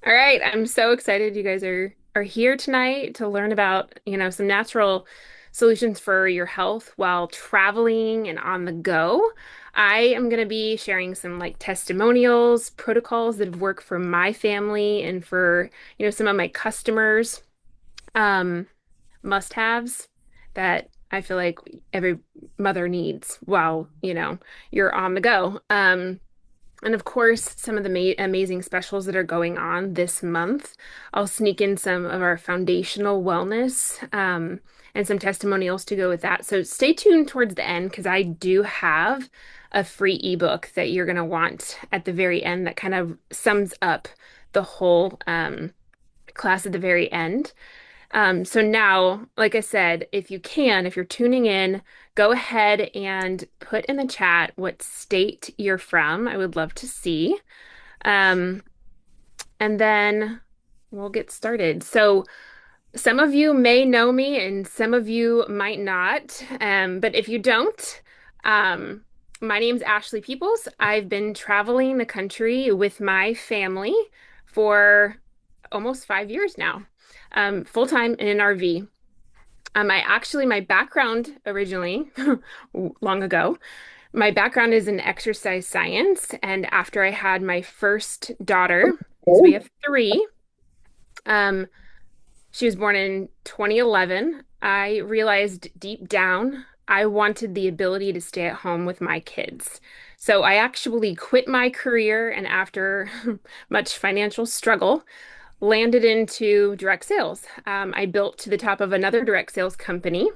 All right, I'm so excited you guys are here tonight to learn about, some natural solutions for your health while traveling and on the go. I am going to be sharing some like testimonials, protocols that have worked for my family and for, some of my customers, um, must-haves that I feel like every mother needs while, you're on the go. And of course, some of the ma amazing specials that are going on this month. I'll sneak in some of our foundational wellness and some testimonials to go with that. So stay tuned towards the end because I do have a free ebook that you're going to want at the very end that kind of sums up the whole class at the very end. So now, like I said, if you're tuning in, go ahead and put in the chat what state you're from. I would love to see. Um, and then we'll get started. So some of you may know me and some of you might not. But if you don't, um, my name's Ashley Peeples. I've been traveling the country with my family for almost 5 years now, full-time in an RV. My background originally, long ago, my background is in exercise science. And after I had my first daughter, because we have three, um, she was born in 2011. I realized deep down I wanted the ability to stay at home with my kids. So I actually quit my career and after much financial struggle, landed into direct sales. I built to the top of another direct sales company.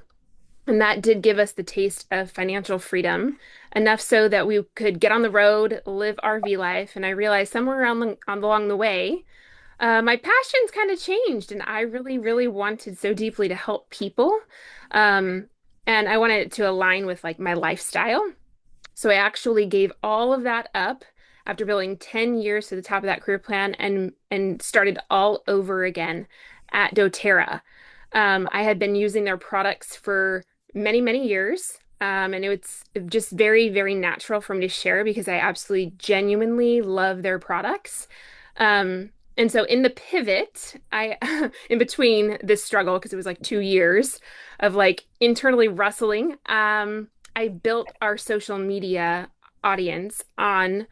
And that did give us the taste of financial freedom, enough so that we could get on the road, live RV life. And I realized somewhere along the way, my passions kind of changed, and I really, really wanted so deeply to help people. Um, and I wanted it to align with like my lifestyle. So I actually gave all of that up after building 10 years to the top of that career plan and started all over again at doTERRA. I had been using their products for many, many years. And it's just very, very natural for me to share because I absolutely genuinely love their products. And so in the pivot, in between this struggle, because it was like 2 years of like internally wrestling, I built our social media audience on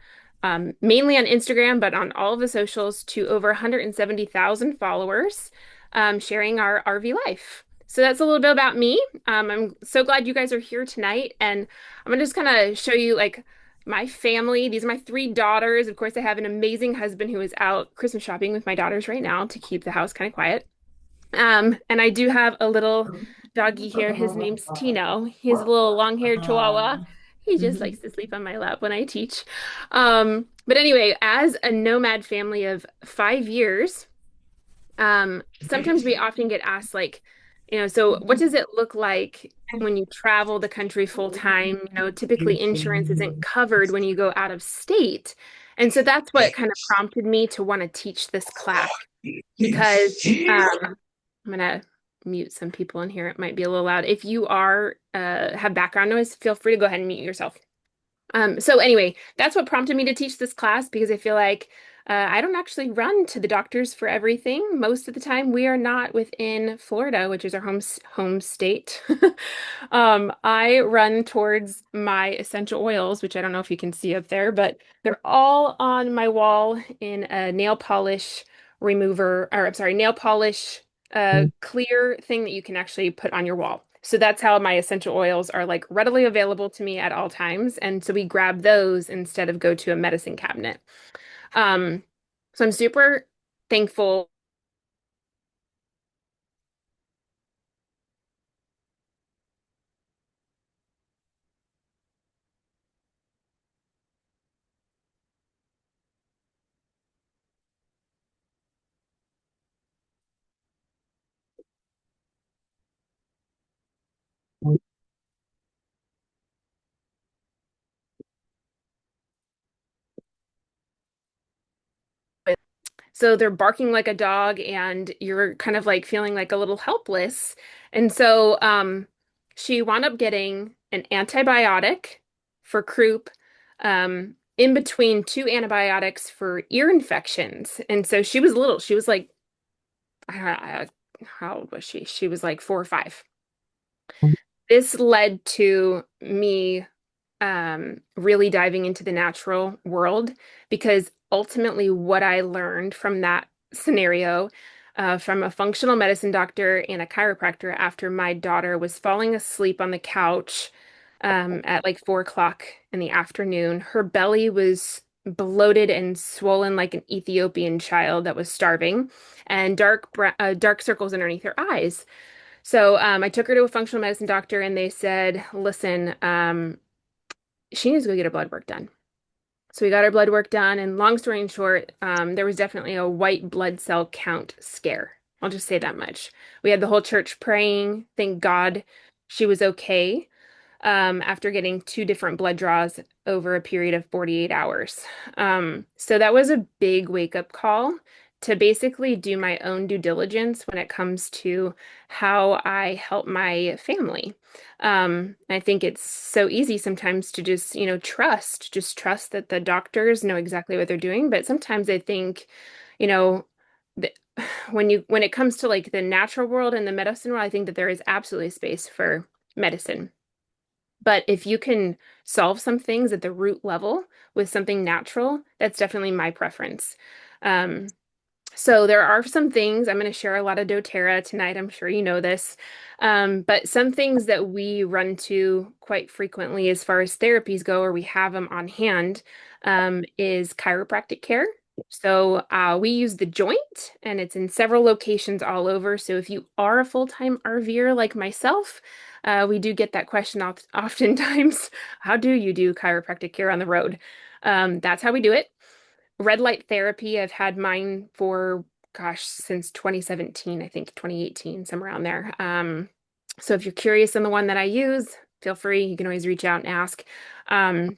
mainly on Instagram, but on all of the socials to over 170,000 followers, sharing our RV life. So that's a little bit about me. I'm so glad you guys are here tonight, and I'm gonna just kind of show you like my family. These are my three daughters. Of course, I have an amazing husband who is out Christmas shopping with my daughters right now to keep the house kind of quiet. And I do have a little doggy here. His name's Tino. He's a little long-haired Chihuahua. He just likes to sleep on my lap when I teach. But anyway, as a nomad family of 5 years, sometimes we often get asked, like, so what does it look like when you travel the country full time? Typically insurance isn't covered when you go out of state. And so that's what kind of prompted me to want to teach this class because I'm gonna mute some people in here. It might be a little loud. If you are have background noise, feel free to go ahead and mute yourself. So anyway, that's what prompted me to teach this class because I feel like I don't actually run to the doctors for everything. Most of the time, we are not within Florida, which is our home state. I run towards my essential oils, which I don't know if you can see up there, but they're all on my wall in a nail polish remover, or I'm sorry, nail polish clear thing that you can actually put on your wall. So that's how my essential oils are like readily available to me at all times. And so we grab those instead of go to a medicine cabinet. Um, so I'm super thankful. So they're barking like a dog and you're kind of like feeling like a little helpless. And so she wound up getting an antibiotic for croup. in between two antibiotics for ear infections. And so she was little. She was like, how old was she? She was like 4 or 5. This led to me really diving into the natural world because ultimately, what I learned from that scenario, from a functional medicine doctor and a chiropractor after my daughter was falling asleep on the couch at like 4 o'clock in the afternoon, her belly was bloated and swollen like an Ethiopian child that was starving, and dark circles underneath her eyes. So I took her to a functional medicine doctor, and they said, "Listen, she needs to go get her blood work done." So we got our blood work done, and long story short, there was definitely a white blood cell count scare. I'll just say that much. We had the whole church praying. Thank God she was okay after getting two different blood draws over a period of 48 hours. So that was a big wake-up call to basically do my own due diligence when it comes to how I help my family. I think it's so easy sometimes to just, just trust that the doctors know exactly what they're doing. But sometimes I think, you know, th- when it comes to like the natural world and the medicine world, I think that there is absolutely space for medicine. But if you can solve some things at the root level with something natural, that's definitely my preference. Um, so there are some things, I'm going to share a lot of doTERRA tonight. I'm sure you know this. But some things that we run to quite frequently as far as therapies go, or we have them on hand, is chiropractic care. So we use the joint, and it's in several locations all over. So if you are a full-time RVer like myself, we do get that question oftentimes. How do you do chiropractic care on the road? That's how we do it. Red light therapy, I've had mine for, gosh, since 2017, I think 2018, somewhere around there. So if you're curious on the one that I use, feel free. You can always reach out and ask. Um,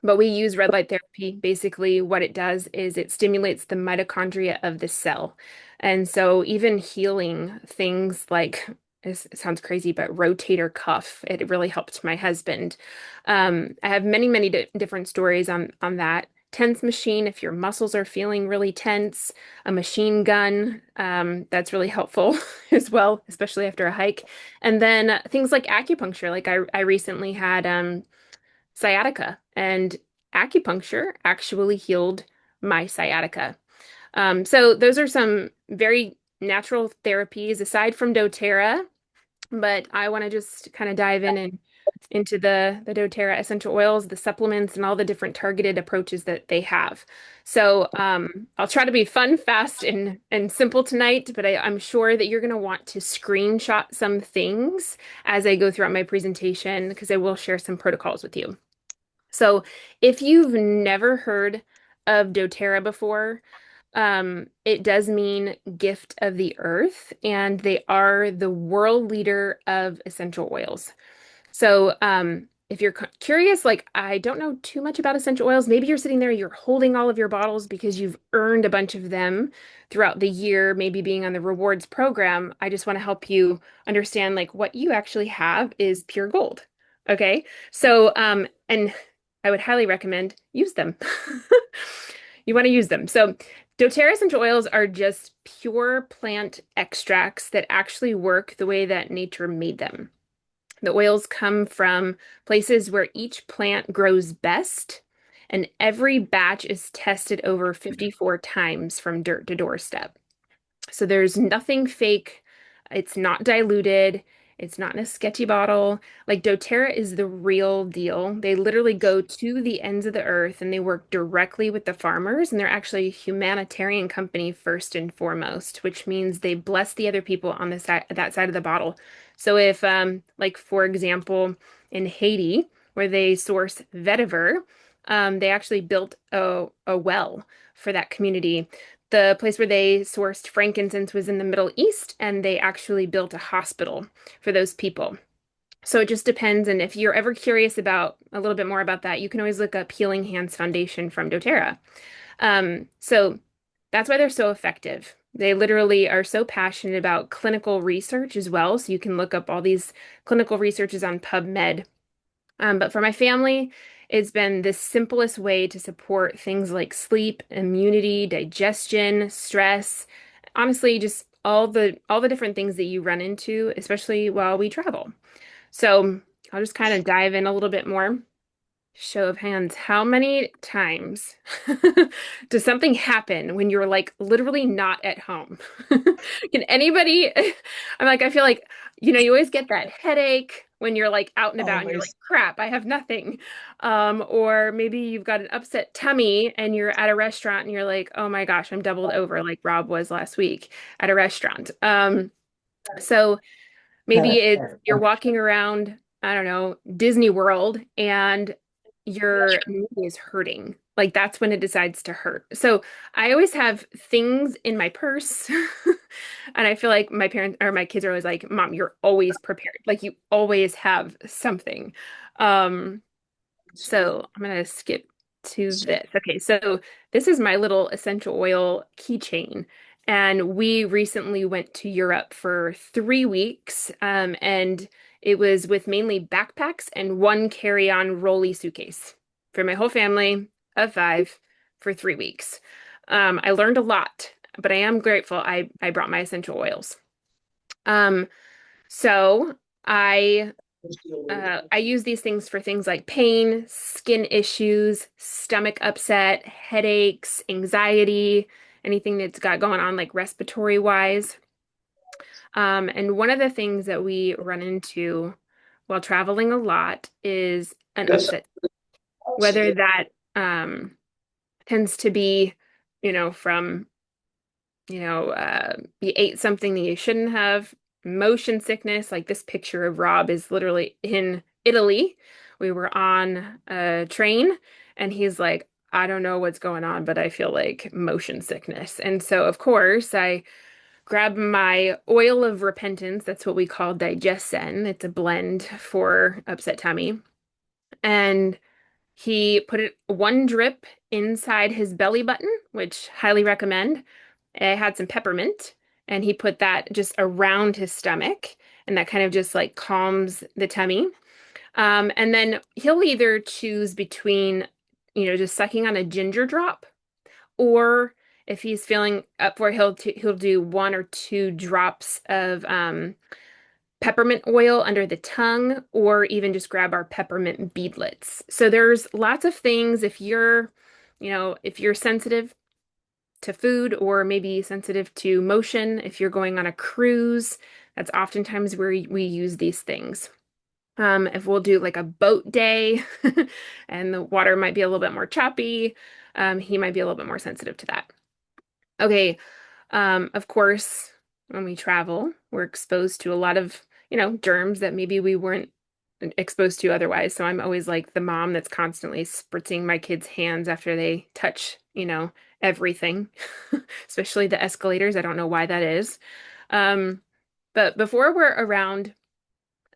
but we use red light therapy. Basically, what it does is it stimulates the mitochondria of the cell. And so even healing things like, it sounds crazy, but rotator cuff, it really helped my husband. I have many, many different stories on that. Tense machine, if your muscles are feeling really tense, a machine gun, that's really helpful as well, especially after a hike. And then things like acupuncture, like I recently had sciatica, and acupuncture actually healed my sciatica. So those are some very natural therapies aside from doTERRA, but I want to just kind of dive in and into the doTERRA essential oils, the supplements, and all the different targeted approaches that they have. So I'll try to be fun, fast, and simple tonight, but I'm sure that you're going to want to screenshot some things as I go throughout my presentation because I will share some protocols with you. So if you've never heard of doTERRA before, it does mean gift of the earth, and they are the world leader of essential oils. So, if you're curious, like I don't know too much about essential oils, maybe you're sitting there, you're holding all of your bottles because you've earned a bunch of them throughout the year, maybe being on the rewards program. I just want to help you understand like what you actually have is pure gold. Okay. So, and I would highly recommend use them. You want to use them. So, doTERRA essential oils are just pure plant extracts that actually work the way that nature made them. The oils come from places where each plant grows best, and every batch is tested over 54 times from dirt to doorstep. So there's nothing fake. It's not diluted. It's not in a sketchy bottle. Like doTERRA is the real deal. They literally go to the ends of the earth and they work directly with the farmers. And they're actually a humanitarian company first and foremost, which means they bless the other people on the side that side of the bottle. So if like for example, in Haiti, where they source vetiver, they actually built a well for that community. The place where they sourced frankincense was in the Middle East, and they actually built a hospital for those people. So it just depends. And if you're ever curious about a little bit more about that, you can always look up Healing Hands Foundation from doTERRA. So that's why they're so effective. They literally are so passionate about clinical research as well. So you can look up all these clinical researches on PubMed. But for my family, It's been the simplest way to support things like sleep, immunity, digestion, stress, honestly, just all the different things that you run into, especially while we travel. So I'll just kind of dive in a little bit more. Show of hands, how many times does something happen when you're like literally not at home? Can anybody, I feel like, you always get that headache when you're like out and about and you're like, Always. crap, I have nothing. Or maybe you've got an upset tummy and you're at a restaurant and you're like, oh my gosh, I'm doubled over like Rob was last week at a restaurant. So maybe it's you're walking around, I don't know, Disney World and your knee is hurting. Like that's when it decides to hurt. So I always have things in my purse. And I feel like my parents or my kids are always like, Mom, you're always prepared. Like you always have something. Um, so I'm gonna skip to this. Okay, so this is my little essential oil keychain. And we recently went to Europe for 3 weeks. And it was with mainly backpacks and one carry-on rolly suitcase for my whole family of five for 3 weeks. I learned a lot, but I am grateful I brought my essential oils. Um, so I use these things for things like pain, skin issues, stomach upset, headaches, anxiety, anything that's got going on like respiratory wise. And one of the things that we run into while traveling a lot is an upset, whether that um, tends to be, from you ate something that you shouldn't have. Motion sickness, like this picture of Rob is literally in Italy. We were on a train and he's like, I don't know what's going on, but I feel like motion sickness. And so, of course, I grabbed my oil of repentance. That's what we call Digesten. It's a blend for upset tummy. And he put it one drip inside his belly button, which highly recommend. It had some peppermint, and he put that just around his stomach, and that kind of just like calms the tummy. And then he'll either choose between, just sucking on a ginger drop, or if he's feeling up for it, he'll do 1 or 2 drops of peppermint oil under the tongue, or even just grab our peppermint beadlets. So there's lots of things if you're sensitive to food or maybe sensitive to motion, if you're going on a cruise, that's oftentimes where we use these things. If we'll do like a boat day and the water might be a little bit more choppy, he might be a little bit more sensitive to that. Okay, of course, when we travel, we're exposed to a lot of, germs that maybe we weren't exposed to otherwise. So I'm always like the mom that's constantly spritzing my kids' hands after they touch, everything, especially the escalators. I don't know why that is. Um, but before we're around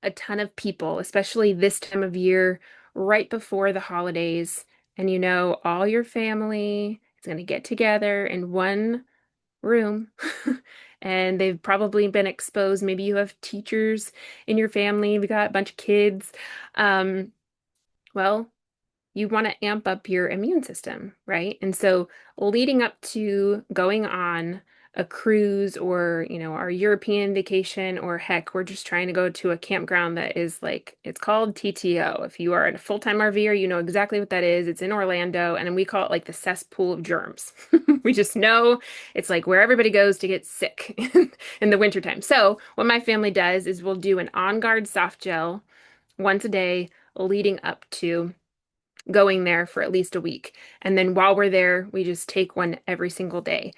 a ton of people, especially this time of year, right before the holidays, and all your family is going to get together in one room and they've probably been exposed. Maybe you have teachers in your family, we got a bunch of kids. Um, well, you want to amp up your immune system, right? And so leading up to going on a cruise or, our European vacation, or heck, we're just trying to go to a campground that is like, it's called TTO. If you are a full-time RVer, you know exactly what that is. It's in Orlando, and we call it like the cesspool of germs. We just know it's like where everybody goes to get sick in the wintertime. So what my family does is we'll do an On Guard soft gel once a day leading up to going there for at least a week. And then while we're there, we just take one every single day.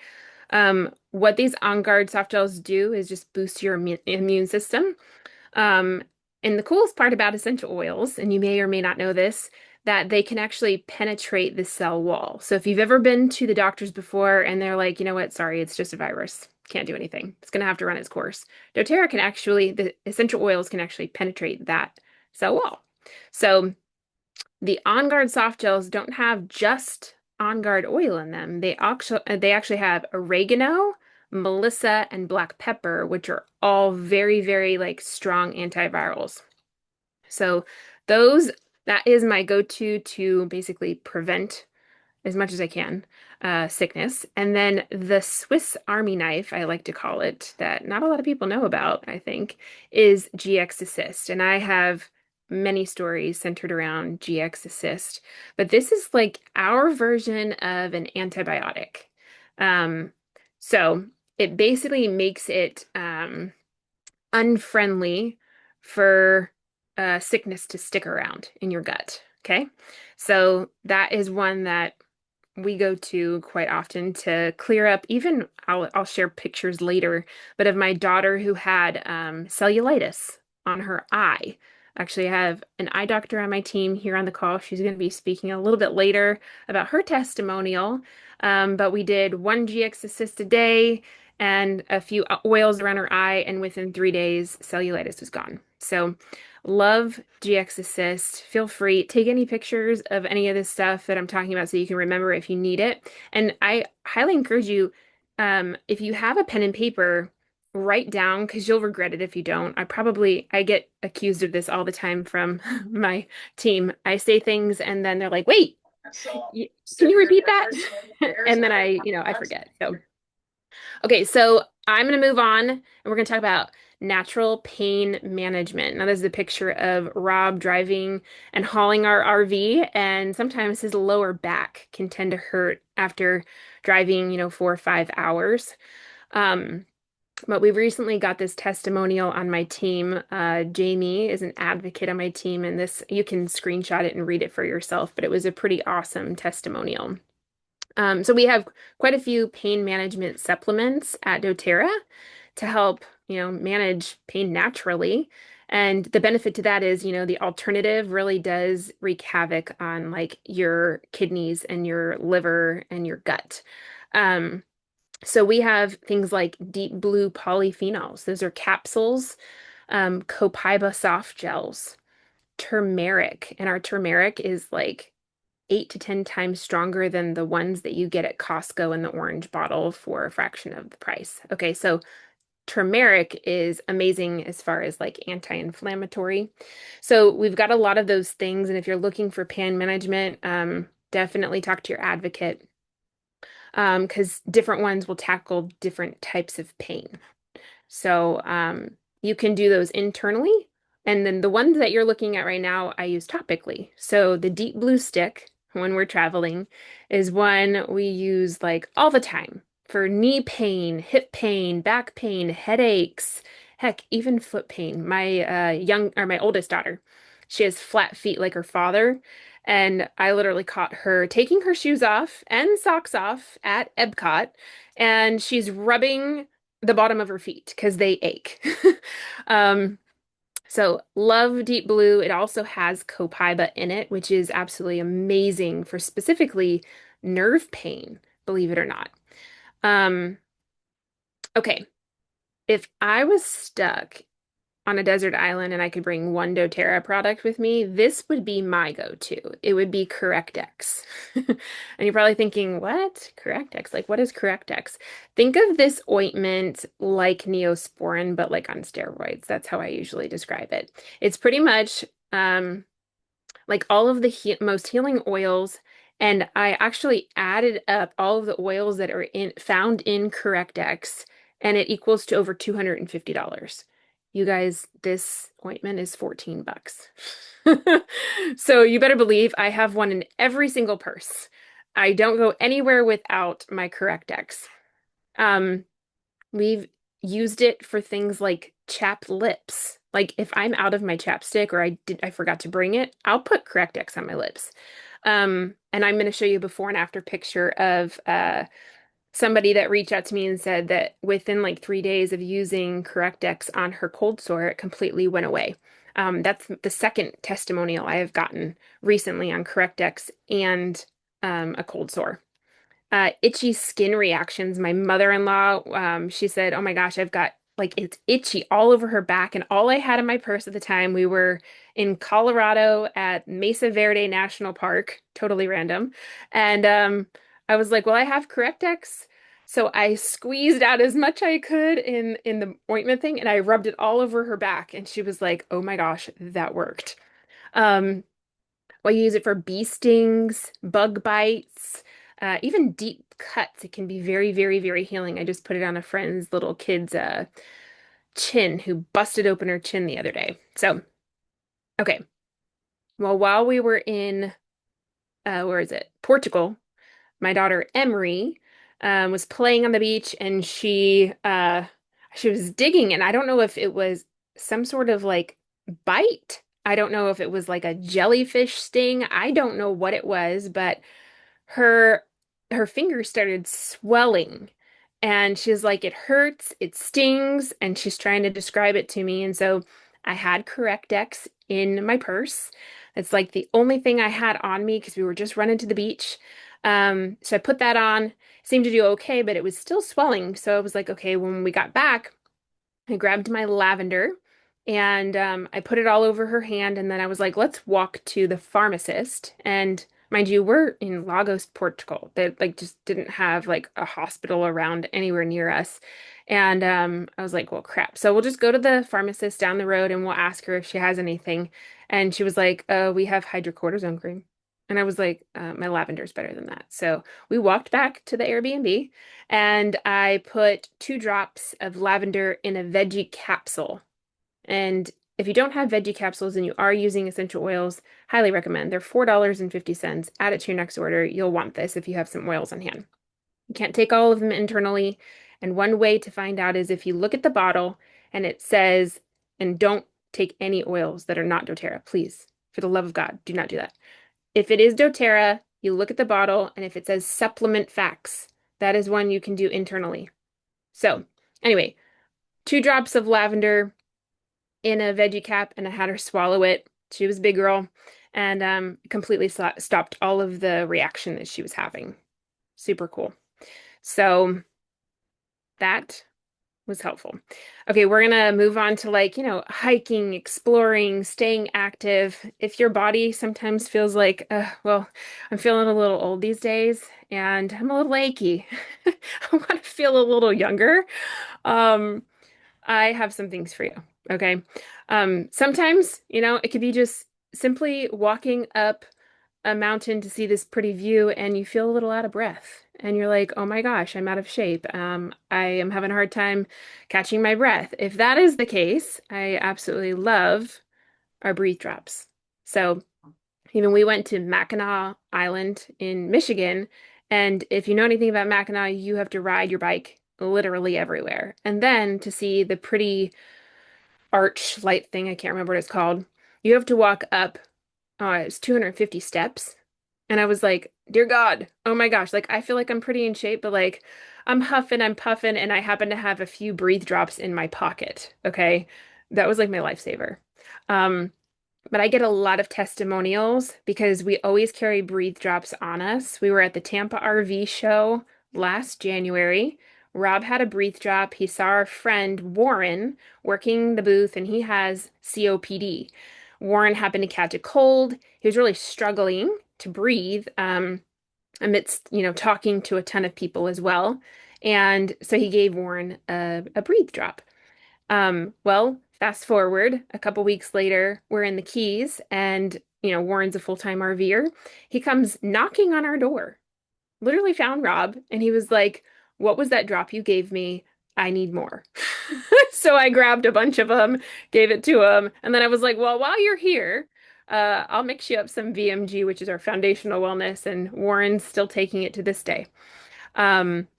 What these On Guard soft gels do is just boost your immune system. Um, and the coolest part about essential oils, and you may or may not know this, that they can actually penetrate the cell wall. So if you've ever been to the doctors before and they're like, you know what, sorry, it's just a virus. Can't do anything. It's going to have to run its course. The essential oils can actually penetrate that cell wall. So the On Guard soft gels don't have just On Guard oil in them. They actually have oregano, melissa, and black pepper, which are all very, very like strong antivirals. So those That is my go-to to basically prevent as much as I can, sickness. And then the Swiss Army knife, I like to call it, that not a lot of people know about, I think, is GX Assist. And I have many stories centered around GX Assist, but this is like our version of an antibiotic. Um, so it basically makes it unfriendly for sickness to stick around in your gut. Okay. So that is one that we go to quite often to clear up. Even I'll share pictures later, but of my daughter who had cellulitis on her eye. Actually, I have an eye doctor on my team here on the call. She's going to be speaking a little bit later about her testimonial. But we did one GX assist a day and a few oils around her eye, and within 3 days, cellulitis was gone. So love GX Assist. Feel free, take any pictures of any of this stuff that I'm talking about so you can remember if you need it. And I highly encourage you, if you have a pen and paper, write down because you'll regret it if you don't. I get accused of this all the time from my team. I say things and then they're like, wait, can you repeat that? And then I forget. So okay, so I'm going to move on and we're going to talk about natural pain management. Now, this is a picture of Rob driving and hauling our RV, and sometimes his lower back can tend to hurt after driving, 4 or 5 hours. Um, but we recently got this testimonial on my team. Jamie is an advocate on my team, and this you can screenshot it and read it for yourself, but it was a pretty awesome testimonial. So we have quite a few pain management supplements at doTERRA to help, manage pain naturally. And the benefit to that is, the alternative really does wreak havoc on like your kidneys and your liver and your gut. Um, so we have things like deep blue polyphenols. Those are capsules, copaiba soft gels, turmeric, and our turmeric is like 8 to 10 times stronger than the ones that you get at Costco in the orange bottle for a fraction of the price. Okay, so turmeric is amazing as far as like anti-inflammatory. So we've got a lot of those things, and if you're looking for pain management, definitely talk to your advocate because different ones will tackle different types of pain. So you can do those internally. And then the ones that you're looking at right now, I use topically. So the deep blue stick, when we're traveling, is one we use like all the time for knee pain, hip pain, back pain, headaches, heck, even foot pain. My oldest daughter, she has flat feet like her father. And I literally caught her taking her shoes off and socks off at Epcot, and she's rubbing the bottom of her feet because they ache. Um, so love Deep Blue. It also has copaiba in it, which is absolutely amazing for specifically nerve pain, believe it or not. Um, okay, if I was stuck on a desert island and I could bring one doTERRA product with me, this would be my go-to. It would be CorrectX. And you're probably thinking, what? CorrectX? Like, what is CorrectX? Think of this ointment like Neosporin, but like on steroids. That's how I usually describe it. It's pretty much like all of the most healing oils, and I actually added up all of the oils that are found in CorrectX, and it equals to over $250. You guys, this ointment is 14 bucks. So you better believe I have one in every single purse. I don't go anywhere without my CorrectX. Um, We've used it for things like chapped lips. Like if I'm out of my chapstick or I forgot to bring it, I'll put CorrectX on my lips. And I'm going to show you a before and after picture of somebody that reached out to me and said that within like 3 days of using CorrectX on her cold sore, it completely went away. That's the second testimonial I have gotten recently on CorrectX and a cold sore. Itchy skin reactions. My mother-in-law, she said, "Oh my gosh, I've got like it's itchy all over her back." And all I had in my purse at the time, we were in Colorado at Mesa Verde National Park, totally random. And I was like, "Well, I have CorrectX." So I squeezed out as much I could in the ointment thing, and I rubbed it all over her back. And she was like, "Oh my gosh, that worked." Um, Well, you use it for bee stings, bug bites, even deep cuts. It can be very, very, very healing. I just put it on a friend's little kid's chin who busted open her chin the other day. So, okay. Well, while we were in, where is it? Portugal, my daughter Emery was playing on the beach and she was digging, and I don't know if it was some sort of like bite. I don't know if it was like a jellyfish sting. I don't know what it was, but her her fingers started swelling, and she's like, it hurts, it stings, and she's trying to describe it to me. And so I had Correctex in my purse. It's like the only thing I had on me because we were just running to the beach. So I put that on, seemed to do okay, but it was still swelling. So I was like, okay, when we got back, I grabbed my lavender and I put it all over her hand. And then I was like, let's walk to the pharmacist. And mind you, we're in Lagos, Portugal. They like just didn't have like a hospital around anywhere near us. And I was like, well, crap. So we'll just go to the pharmacist down the road and we'll ask her if she has anything. And she was like, we have hydrocortisone cream. And I was like, my lavender's better than that. So we walked back to the Airbnb. And I put 2 drops of lavender in a veggie capsule. And if you don't have veggie capsules and you are using essential oils, highly recommend. They're $4.50. Add it to your next order. You'll want this if you have some oils on hand. You can't take all of them internally. And one way to find out is if you look at the bottle and it says, and don't take any oils that are not doTERRA, please. For the love of God, do not do that. If it is doTERRA, you look at the bottle, and if it says supplement facts, that is one you can do internally. So, anyway, 2 drops of lavender in a veggie cap, and I had her swallow it. She was a big girl, and completely stopped all of the reaction that she was having. Super cool. So, that was helpful. Okay, we're gonna move on to like, hiking, exploring, staying active. If your body sometimes feels like, well, I'm feeling a little old these days and I'm a little achy. I want to feel a little younger. Um, I have some things for you. Okay. Sometimes, it could be just simply walking up a mountain to see this pretty view and you feel a little out of breath and you're like, oh my gosh, I'm out of shape. I am having a hard time catching my breath. If that is the case, I absolutely love our breathe drops. So even we went to Mackinac Island in Michigan, and if you know anything about Mackinac, you have to ride your bike literally everywhere. And then to see the pretty arch light thing, I can't remember what it's called, you have to walk up, it's 250 steps. And I was like, dear God, oh my gosh, like I feel like I'm pretty in shape, but like I'm huffing, I'm puffing, and I happen to have a few breathe drops in my pocket. Okay. That was like my lifesaver. Um, but I get a lot of testimonials because we always carry breathe drops on us. We were at the Tampa RV show last January. Rob had a breathe drop. He saw our friend Warren working the booth, and he has COPD. Warren happened to catch a cold. He was really struggling to breathe amidst, talking to a ton of people as well. And so he gave Warren a breathe drop. Well, fast forward a couple weeks later, we're in the Keys, and Warren's a full-time RVer. He comes knocking on our door, literally found Rob, and he was like, "What was that drop you gave me? I need more." So I grabbed a bunch of them, gave it to him, and then I was like, "Well, while you're here, I'll mix you up some VMG, which is our foundational wellness," and Warren's still taking it to this day,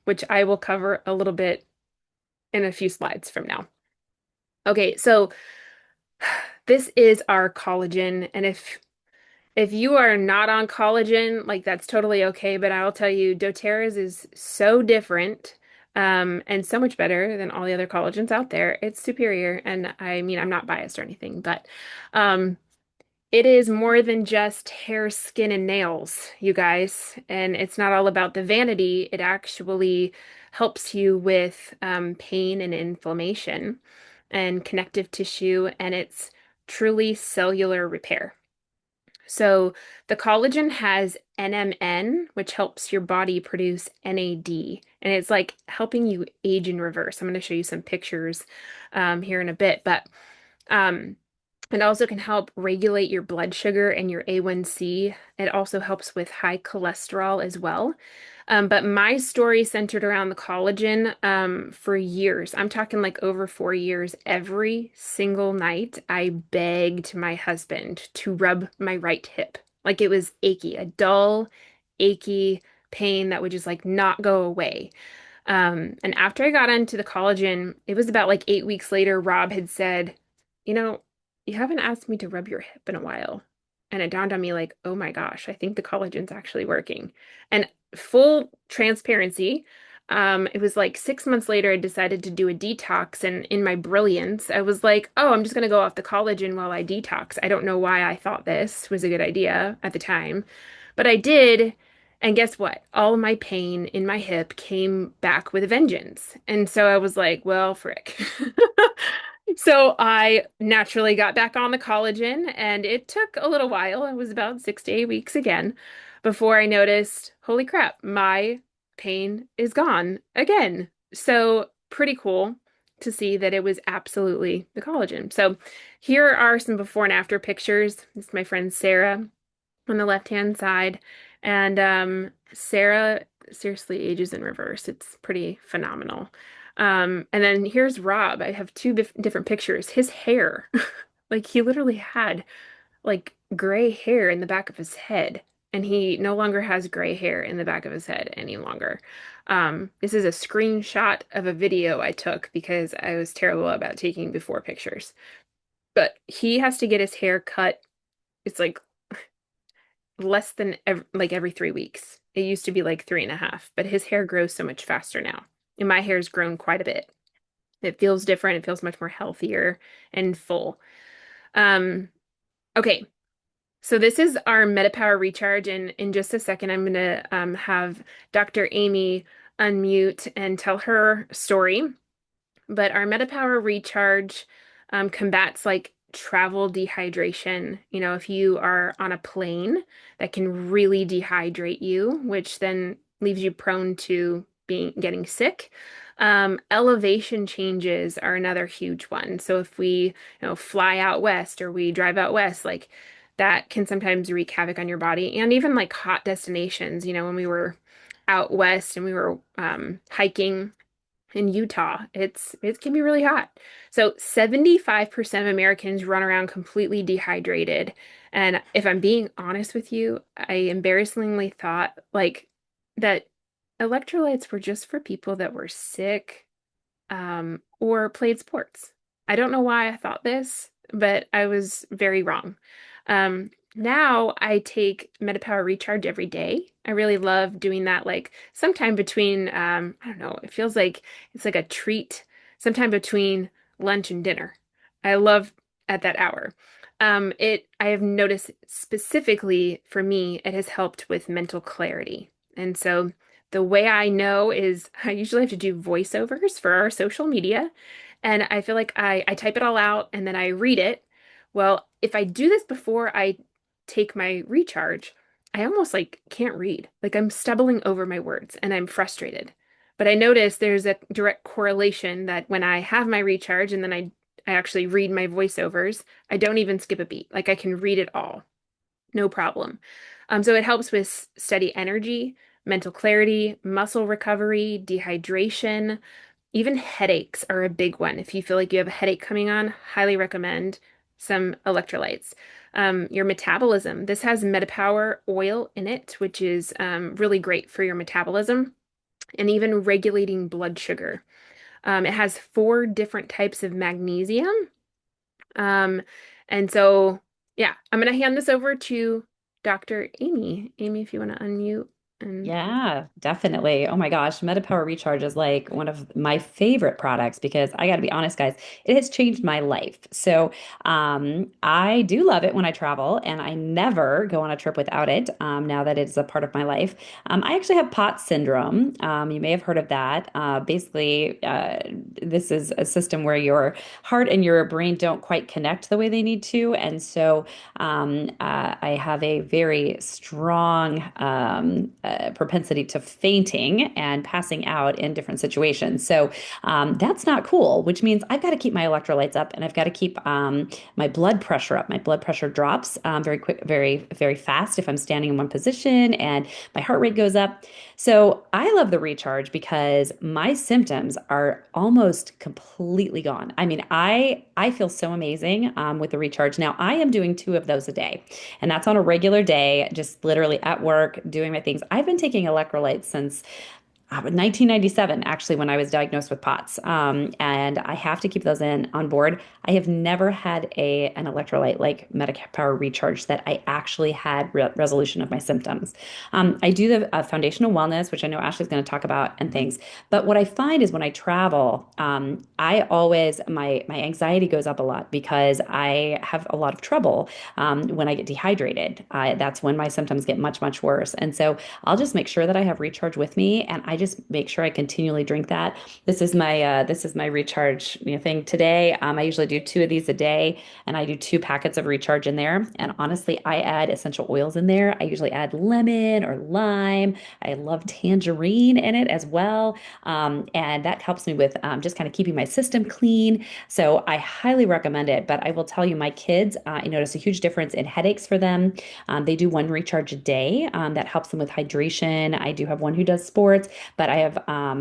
which I will cover a little bit in a few slides from now. Okay, so this is our collagen, and if you are not on collagen, like that's totally okay, but I'll tell you, doTERRA's is so different, and so much better than all the other collagens out there. It's superior, and I mean, I'm not biased or anything, but um, it is more than just hair, skin, and nails, you guys, and it's not all about the vanity. It actually helps you with pain and inflammation and connective tissue, and it's truly cellular repair. So the collagen has NMN, which helps your body produce NAD, and it's like helping you age in reverse. I'm going to show you some pictures here in a bit, but um, It also can help regulate your blood sugar and your A1C. It also helps with high cholesterol as well. But my story centered around the collagen for years. I'm talking like over 4 years. Every single night, I begged my husband to rub my right hip. Like it was achy, a dull, achy pain that would just like not go away. And after I got into the collagen, it was about like 8 weeks later, Rob had said, you know, you haven't asked me to rub your hip in a while. And it dawned on me like, oh my gosh, I think the collagen's actually working. And full transparency, it was like 6 months later, I decided to do a detox. And in my brilliance, I was like, oh, I'm just going to go off the collagen while I detox. I don't know why I thought this was a good idea at the time, but I did. And guess what? All of my pain in my hip came back with a vengeance. And so I was like, well, frick. So I naturally got back on the collagen, and it took a little while. It was about 6 to 8 weeks again before I noticed, holy crap, my pain is gone again. So pretty cool to see that it was absolutely the collagen. So here are some before and after pictures. This is my friend Sarah on the left-hand side. And Sarah seriously ages in reverse. It's pretty phenomenal. And then here's Rob. I have two different pictures. His hair, like he literally had like gray hair in the back of his head, and he no longer has gray hair in the back of his head any longer. This is a screenshot of a video I took because I was terrible about taking before pictures. But he has to get his hair cut. It's like less than like every 3 weeks. It used to be like 3.5, but his hair grows so much faster now. And my hair's grown quite a bit. It feels different. It feels much more healthier and full. Um, okay, so this is our MetaPower Recharge, and in just a second, I'm gonna have Dr. Amy unmute and tell her story. But our MetaPower Recharge combats like travel dehydration. You know, if you are on a plane, that can really dehydrate you, which then leaves you prone to getting sick. Elevation changes are another huge one. So if we, fly out west or we drive out west, like that can sometimes wreak havoc on your body. And even like hot destinations, when we were out west and we were hiking in Utah, it can be really hot. So 75% of Americans run around completely dehydrated. And if I'm being honest with you, I embarrassingly thought like that electrolytes were just for people that were sick or played sports. I don't know why I thought this, but I was very wrong. Now I take MetaPower Recharge every day. I really love doing that, like sometime between, I don't know, it feels like it's like a treat, sometime between lunch and dinner. I love at that hour. I have noticed specifically for me, it has helped with mental clarity. And so the way I know is I usually have to do voiceovers for our social media. And I feel like I type it all out and then I read it. Well, if I do this before I take my recharge, I almost like can't read. Like I'm stumbling over my words and I'm frustrated. But I notice there's a direct correlation that when I have my recharge and then I actually read my voiceovers, I don't even skip a beat. Like I can read it all, no problem. So it helps with steady energy, mental clarity, muscle recovery, dehydration, even headaches are a big one. If you feel like you have a headache coming on, highly recommend some electrolytes. Your metabolism. This has MetaPower oil in it, which is really great for your metabolism and even regulating blood sugar. It has 4 different types of magnesium. Um, and so, yeah, I'm going to hand this over to Dr. Amy. Amy, if you want to unmute and Yeah, definitely. Oh my gosh, MetaPower Recharge is like one of my favorite products because I got to be honest, guys, it has changed my life. So, I do love it when I travel, and I never go on a trip without it. Now that it's a part of my life, I actually have POTS syndrome. You may have heard of that. Basically, this is a system where your heart and your brain don't quite connect the way they need to, and so I have a very strong a propensity to fainting and passing out in different situations. So that's not cool, which means I've got to keep my electrolytes up and I've got to keep my blood pressure up. My blood pressure drops very quick, very fast if I'm standing in one position, and my heart rate goes up. So I love the recharge because my symptoms are almost completely gone. I mean, I feel so amazing with the recharge. Now I am doing two of those a day, and that's on a regular day, just literally at work doing my things. I've been taking electrolytes since 1997, actually, when I was diagnosed with POTS. And I have to keep those in on board. I have never had an electrolyte like Medipower Recharge that I actually had resolution of my symptoms. I do the foundational wellness, which I know Ashley's going to talk about and things. But what I find is when I travel, I always my anxiety goes up a lot because I have a lot of trouble when I get dehydrated. That's when my symptoms get much worse. And so I'll just make sure that I have recharge with me, and I just make sure I continually drink that. This is my recharge, thing today. I usually do two of these a day, and I do 2 packets of recharge in there. And honestly, I add essential oils in there. I usually add lemon or lime. I love tangerine in it as well, and that helps me with just kind of keeping my system clean. So I highly recommend it. But I will tell you, my kids, I notice a huge difference in headaches for them. They do one recharge a day. That helps them with hydration. I do have one who does sports, but I have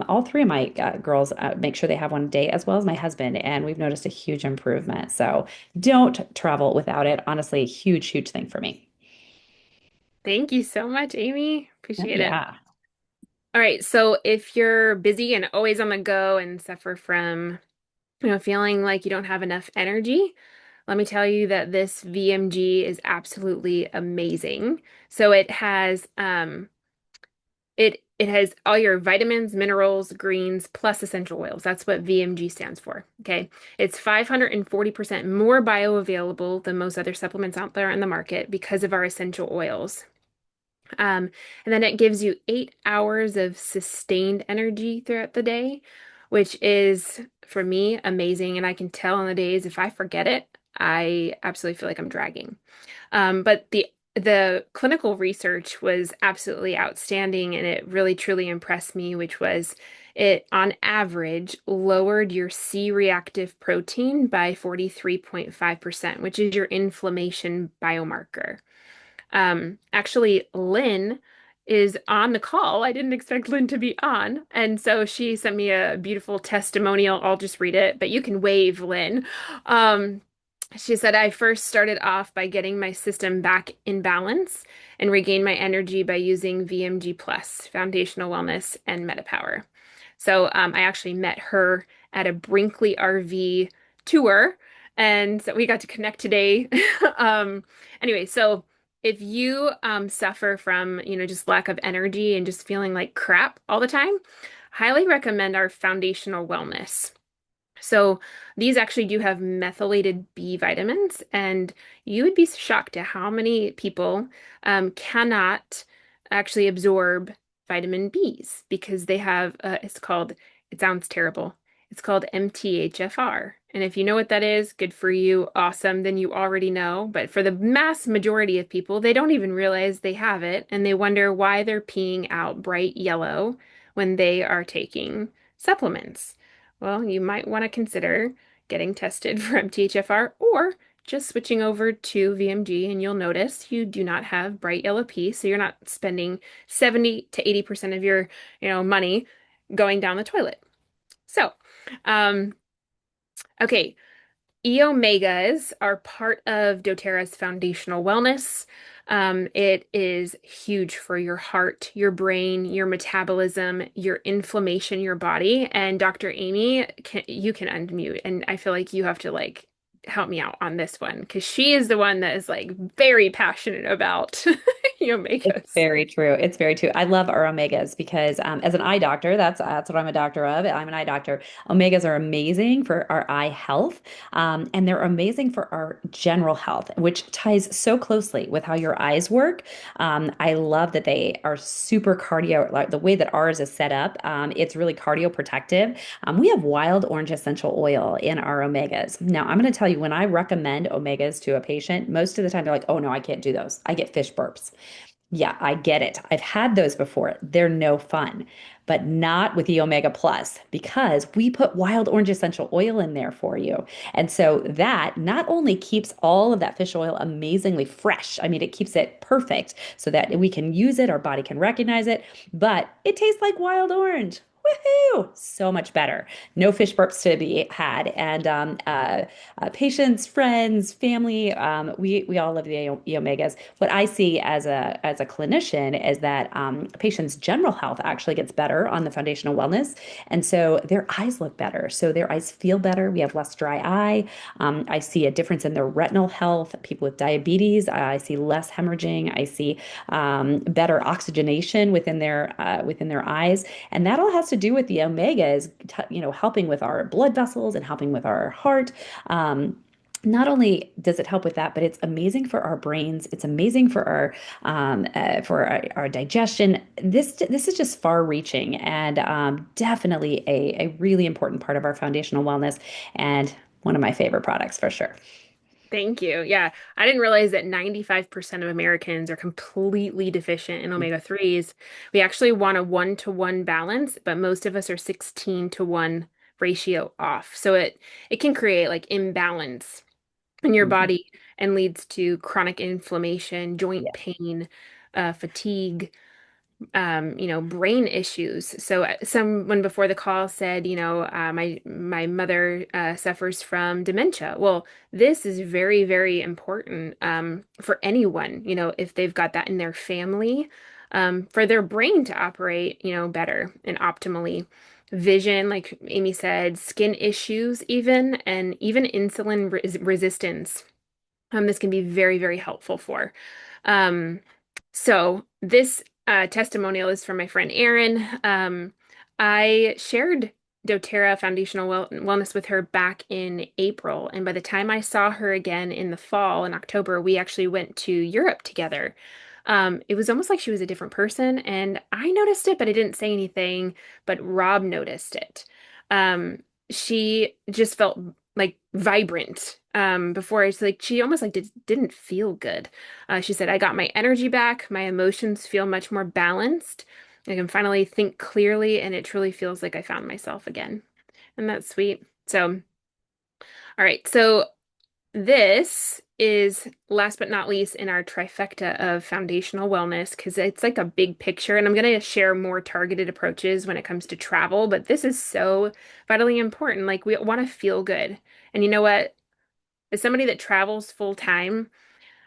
all three of my girls make sure they have one a day, as well as my husband, and we've noticed a huge improvement. So don't travel without it. Honestly, a huge thing for me. Thank you so much, Amy. Oh, Appreciate it. yeah. All right, so if you're busy and always on the go and suffer from, feeling like you don't have enough energy, let me tell you that this VMG is absolutely amazing. So it has all your vitamins, minerals, greens, plus essential oils. That's what VMG stands for. Okay. It's 540% more bioavailable than most other supplements out there on the market because of our essential oils. And then it gives you 8 hours of sustained energy throughout the day, which is for me amazing. And I can tell on the days if I forget it, I absolutely feel like I'm dragging. But the clinical research was absolutely outstanding, and it really truly impressed me, which was it on average lowered your C-reactive protein by 43.5%, which is your inflammation biomarker. Actually, Lynn is on the call. I didn't expect Lynn to be on. And so she sent me a beautiful testimonial. I'll just read it, but you can wave, Lynn. Um, she said, I first started off by getting my system back in balance and regained my energy by using VMG Plus, Foundational Wellness, and MetaPower. So I actually met her at a Brinkley RV tour, and so we got to connect today. um, anyway, so if you suffer from, just lack of energy and just feeling like crap all the time, highly recommend our Foundational Wellness. So these actually do have methylated B vitamins, and you would be shocked at how many people cannot actually absorb vitamin Bs because they have it sounds terrible. It's called MTHFR. And if you know what that is, good for you, awesome, then you already know. But for the mass majority of people, they don't even realize they have it, and they wonder why they're peeing out bright yellow when they are taking supplements. Well, you might want to consider getting tested for MTHFR or just switching over to VMG, and you'll notice you do not have bright yellow pee, so you're not spending 70 to 80% of your, money going down the toilet. So, um, okay, E-omegas are part of doTERRA's foundational wellness. It is huge for your heart, your brain, your metabolism, your inflammation, your body. And Dr. Amy, you can unmute, and I feel like you have to help me out on this one because she is the one that is very passionate about It's E-omegas. very true. It's very true. I love our omegas because as an eye doctor, that's what I'm a doctor of. I'm an eye doctor. Omegas are amazing for our eye health, and they're amazing for our general health, which ties so closely with how your eyes work. I love that they are super cardio, like the way that ours is set up. It's really cardio protective. We have wild orange essential oil in our omegas. Now, I'm going to tell you, when I recommend omegas to a patient, most of the time they're like, "Oh no, I can't do those. I get fish burps." Yeah, I get it. I've had those before. They're no fun, but not with the Omega Plus because we put wild orange essential oil in there for you. And so that not only keeps all of that fish oil amazingly fresh, I mean, it keeps it perfect so that we can use it, our body can recognize it, but it tastes like wild orange. Woohoo! So much better. No fish burps to be had. And patients, friends, family, we all love the omegas. What I see as a clinician is that a patient's general health actually gets better on the foundational wellness, and so their eyes look better. So their eyes feel better. We have less dry eye. I see a difference in their retinal health. People with diabetes, I see less hemorrhaging. I see better oxygenation within their eyes, and that all has to do with the omegas, helping with our blood vessels and helping with our heart. Not only does it help with that, but it's amazing for our brains. It's amazing for our digestion. This is just far-reaching and definitely a really important part of our foundational wellness and one of my favorite products for sure. Thank you. Yeah, I didn't realize that 95% of Americans are completely deficient in omega 3s. We actually want a 1-to-1 balance, but most of us are 16-to-1 ratio off. So it can create like imbalance in your Mhm. body and leads to chronic inflammation, joint Yeah. pain, fatigue, brain issues. So someone before the call said, my mother suffers from dementia. Well, this is very, very important for anyone, if they've got that in their family, for their brain to operate, better and optimally. Vision, like Amy said, skin issues, and even insulin resistance. This can be very, very helpful for. Um, so this testimonial is from my friend Erin. I shared doTERRA Foundational Wellness with her back in April, and by the time I saw her again in the fall in October, we actually went to Europe together. It was almost like she was a different person, and I noticed it, but I didn't say anything. But Rob noticed it. She just felt like vibrant. Before it's like she almost like didn't feel good. She said, I got my energy back. My emotions feel much more balanced. I can finally think clearly, and it truly feels like I found myself again. And that's sweet. So, all right. So, this is last but not least in our trifecta of foundational wellness because it's like a big picture. And I'm going to share more targeted approaches when it comes to travel. But this is so vitally important. Like, we want to feel good. And you know what? As somebody that travels full time,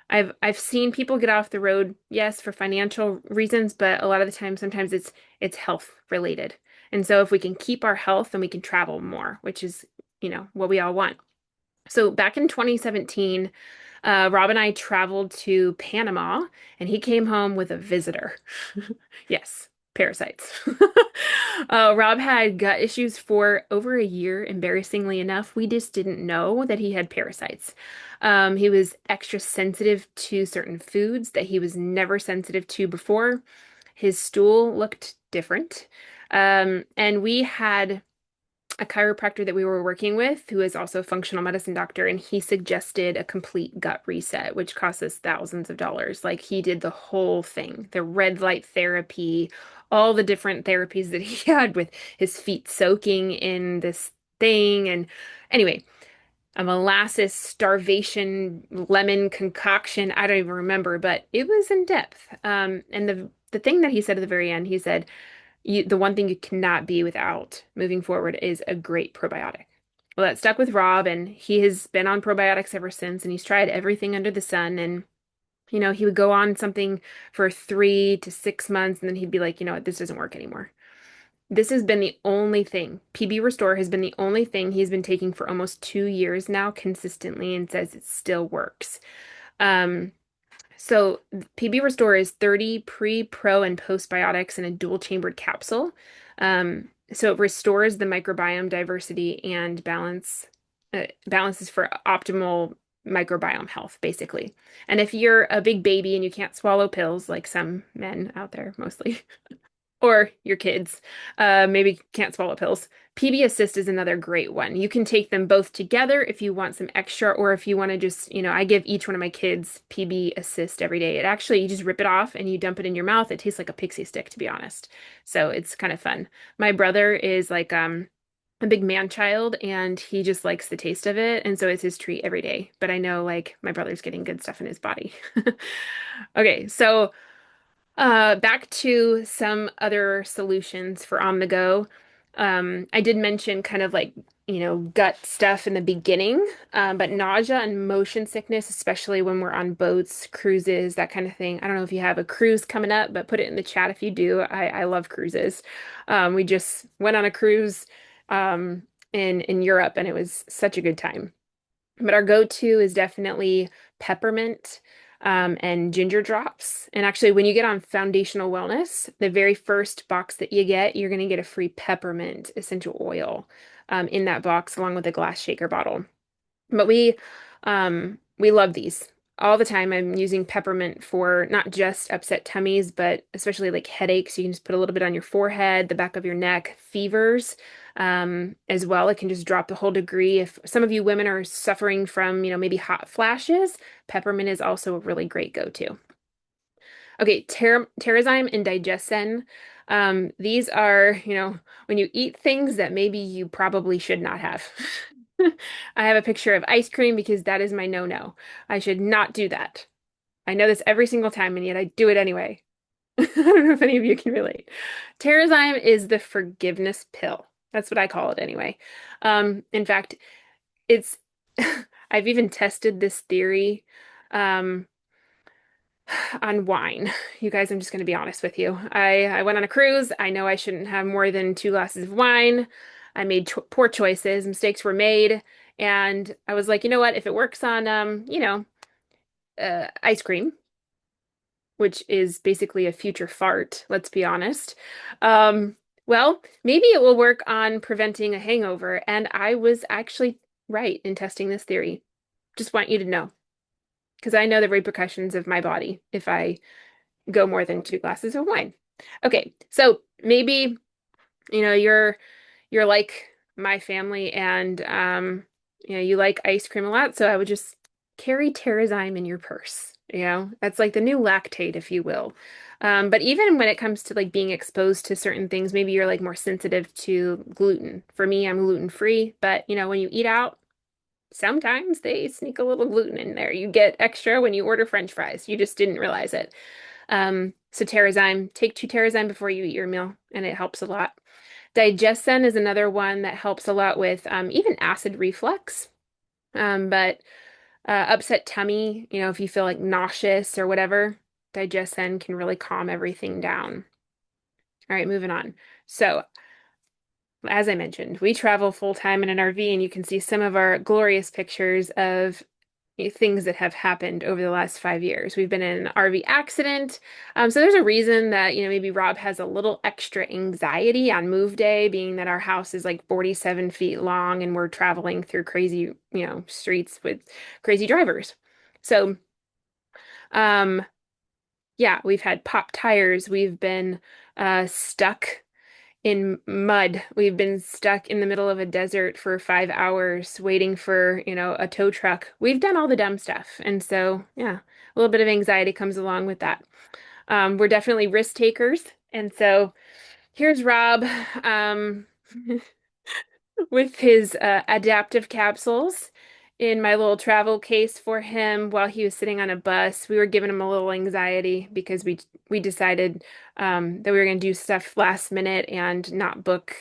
I've seen people get off the road, yes, for financial reasons, but a lot of the time, sometimes it's health related. And so if we can keep our health, then we can travel more, which is, what we all want. So back in 2017, Rob and I traveled to Panama, and he came home with a visitor. Yes, parasites. Rob had gut issues for over a year, embarrassingly enough. We just didn't know that he had parasites. He was extra sensitive to certain foods that he was never sensitive to before. His stool looked different. And we had a chiropractor that we were working with who is also a functional medicine doctor, and he suggested a complete gut reset, which cost us thousands of dollars. Like he did the whole thing, the red light therapy, all the different therapies that he had with his feet soaking in this thing. And anyway, a molasses starvation lemon concoction. I don't even remember, but it was in depth. And the thing that he said at the very end, he said, the one thing you cannot be without moving forward is a great probiotic. Well, that stuck with Rob, and he has been on probiotics ever since, and he's tried everything under the sun. And, he would go on something for 3 to 6 months, and then he'd be like, you know what, this doesn't work anymore. This has been the only thing. PB Restore has been the only thing he's been taking for almost 2 years now consistently and says it still works. Um, so PB Restore is 30 pre, pro, and postbiotics in a dual chambered capsule. So it restores the microbiome diversity and balances for optimal microbiome health, basically. And if you're a big baby and you can't swallow pills, like some men out there mostly, or your kids maybe can't swallow pills. PB Assist is another great one. You can take them both together if you want some extra, or if you want to just, I give each one of my kids PB Assist every day. It actually, you just rip it off and you dump it in your mouth. It tastes like a pixie stick, to be honest. So it's kind of fun. My brother is like a big man child and he just likes the taste of it. And so it's his treat every day. But I know like my brother's getting good stuff in his body. Okay, so back to some other solutions for on the go. I did mention kind of like, gut stuff in the beginning, but nausea and motion sickness, especially when we're on boats, cruises, that kind of thing. I don't know if you have a cruise coming up, but put it in the chat if you do. I love cruises. We just went on a cruise in Europe, and it was such a good time. But our go-to is definitely peppermint and ginger drops. And actually, when you get on foundational wellness, the very first box that you get, you're going to get a free peppermint essential oil in that box, along with a glass shaker bottle. But we love these all the time. I'm using peppermint for not just upset tummies, but especially like headaches. You can just put a little bit on your forehead, the back of your neck, fevers, as well. It can just drop the whole degree. If some of you women are suffering from, maybe hot flashes, peppermint is also a really great go-to. Okay, Terrazyme and Digesten. These are, when you eat things that maybe you probably should not have. I have a picture of ice cream because that is my no-no. I should not do that. I know this every single time, and yet I do it anyway. I don't know if any of you can relate. Terrazyme is the forgiveness pill. That's what I call it anyway. In fact, it's I've even tested this theory. Um, on wine. You guys, I'm just going to be honest with you. I went on a cruise. I know I shouldn't have more than 2 glasses of wine. I made poor choices. Mistakes were made. And I was like, you know what? If it works on, ice cream, which is basically a future fart, let's be honest. Um, well, maybe it will work on preventing a hangover. And I was actually right in testing this theory. Just want you to know, because I know the repercussions of my body if I go more than 2 glasses of wine. Okay, so maybe you're like my family and you like ice cream a lot, so I would just carry Terrazyme in your purse. That's like the new lactate, if you will. But even when it comes to like being exposed to certain things, maybe you're like more sensitive to gluten. For me, I'm gluten free, but when you eat out, sometimes they sneak a little gluten in there. You get extra when you order French fries. You just didn't realize it. So Terrazyme, take 2 Terrazyme before you eat your meal, and it helps a lot. Digesten is another one that helps a lot with even acid reflux. But upset tummy, if you feel like nauseous or whatever, Digesten can really calm everything down. All right, moving on. So, as I mentioned, we travel full time in an RV, and you can see some of our glorious pictures of things that have happened over the last 5 years. We've been in an RV accident. So there's a reason that, maybe Rob has a little extra anxiety on move day, being that our house is like 47 feet long and we're traveling through crazy, streets with crazy drivers. So, um, yeah, we've had pop tires. We've been stuck in mud. We've been stuck in the middle of a desert for 5 hours waiting for, a tow truck. We've done all the dumb stuff. And so, yeah, a little bit of anxiety comes along with that. We're definitely risk takers. And so here's Rob with his adaptive capsules in my little travel case for him while he was sitting on a bus. We were giving him a little anxiety because we decided that we were going to do stuff last minute and not book,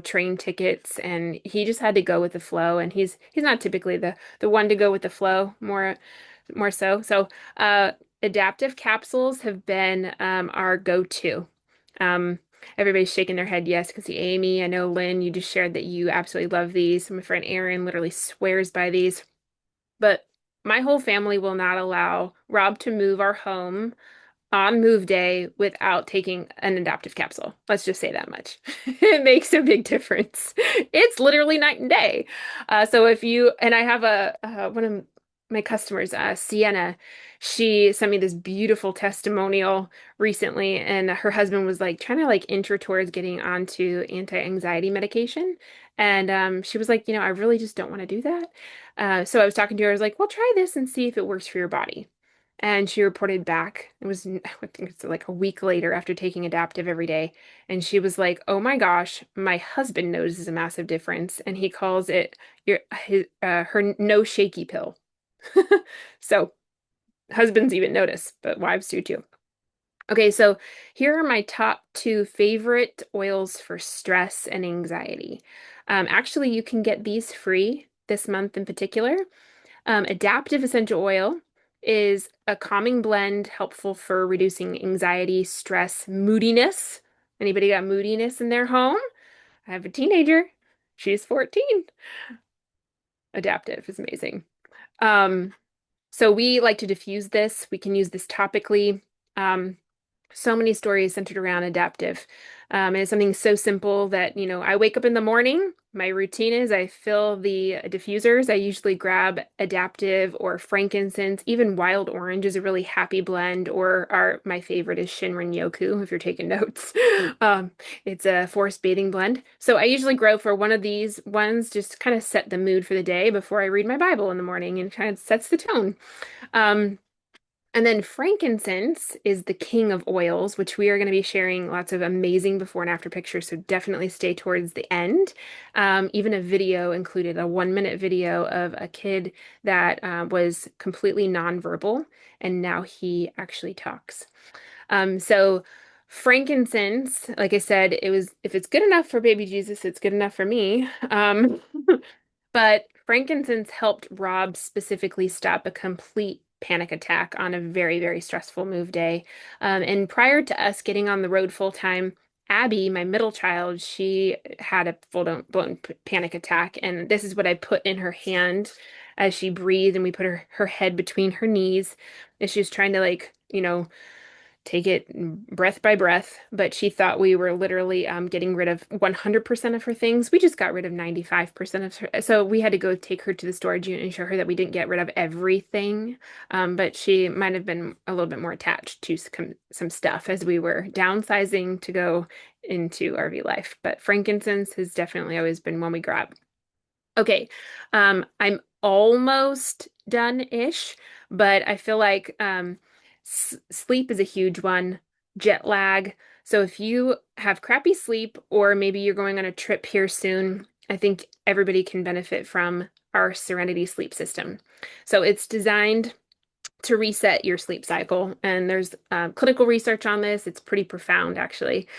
train tickets, and he just had to go with the flow. And he's not typically the one to go with the flow, more so. So adaptive capsules have been our go-to. Um, Everybody's shaking their head yes. I can see Amy. I know Lynn, you just shared that you absolutely love these. My friend Erin literally swears by these. But my whole family will not allow Rob to move our home on move day without taking an adaptive capsule. Let's just say that much. It makes a big difference. It's literally night and day. So if you, and I have one of my customers, Sienna, she sent me this beautiful testimonial recently, and her husband was like trying to like inch her towards getting onto anti-anxiety medication. And she was like, I really just don't want to do that. So I was talking to her, I was like, well, try this and see if it works for your body. And she reported back. It was, I think it's like a week later after taking Adaptive every day. And she was like, oh my gosh, my husband notices a massive difference. And he calls it her no shaky pill. So husbands even notice, but wives do too. Okay, so here are my top two favorite oils for stress and anxiety. Actually, you can get these free this month in particular. Adaptive essential oil is a calming blend helpful for reducing anxiety, stress, moodiness. Anybody got moodiness in their home? I have a teenager. She's 14. Adaptive is amazing. Um, So we like to diffuse this. We can use this topically. Um, so many stories centered around adaptive. And it's something so simple that, I wake up in the morning. My routine is I fill the diffusers. I usually grab adaptive or frankincense. Even wild orange is a really happy blend. Or my favorite is Shinrin Yoku, if you're taking notes. Um, it's a forest bathing blend. So I usually grow for one of these ones, just kind of set the mood for the day before I read my Bible in the morning and kind of sets the tone. Um, and then frankincense is the king of oils, which we are going to be sharing lots of amazing before and after pictures. So definitely stay towards the end. Even a video included, a 1 minute video of a kid that was completely nonverbal, and now he actually talks. So frankincense, like I said, it was if it's good enough for baby Jesus, it's good enough for me. But frankincense helped Rob specifically stop a complete panic attack on a very, very stressful move day. And prior to us getting on the road full time, Abby, my middle child, she had a full blown panic attack. And this is what I put in her hand as she breathed, and we put her head between her knees as she was trying to like, take it breath by breath, but she thought we were literally getting rid of 100% of her things. We just got rid of 95% of her. So we had to go take her to the storage unit and show her that we didn't get rid of everything. But she might have been a little bit more attached to some stuff as we were downsizing to go into RV life. But frankincense has definitely always been one we grab. Okay, I'm almost done-ish, but I feel like s sleep is a huge one. Jet lag. So if you have crappy sleep, or maybe you're going on a trip here soon, I think everybody can benefit from our Serenity sleep system. So it's designed to reset your sleep cycle. And there's clinical research on this. It's pretty profound, actually.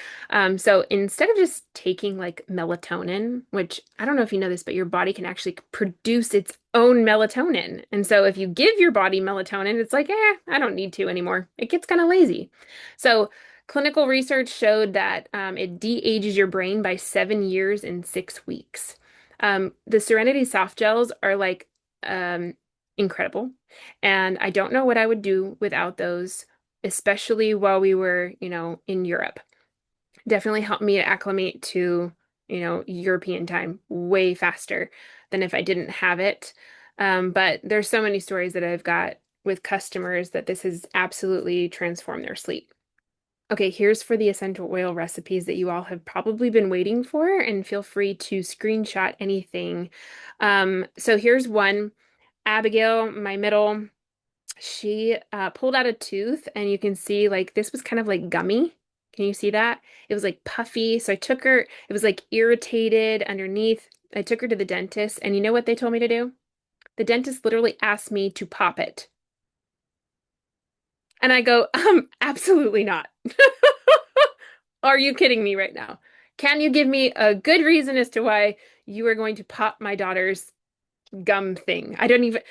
So instead of just taking like melatonin, which I don't know if you know this, but your body can actually produce its own melatonin. And so if you give your body melatonin, it's like, I don't need to anymore. It gets kind of lazy. So clinical research showed that it de-ages your brain by 7 years in 6 weeks. The Serenity soft gels are like incredible. And I don't know what I would do without those, especially while we were, in Europe. Definitely helped me acclimate to, European time way faster than if I didn't have it. But there's so many stories that I've got with customers that this has absolutely transformed their sleep. Okay, here's for the essential oil recipes that you all have probably been waiting for, and feel free to screenshot anything. So here's one. Abigail, my middle, she pulled out a tooth, and you can see like this was kind of like gummy. Can you see that? It was like puffy. So I took her, it was like irritated underneath. I took her to the dentist, and you know what they told me to do? The dentist literally asked me to pop it. And I go, absolutely not. Are you kidding me right now? Can you give me a good reason as to why you are going to pop my daughter's gum thing? I don't even.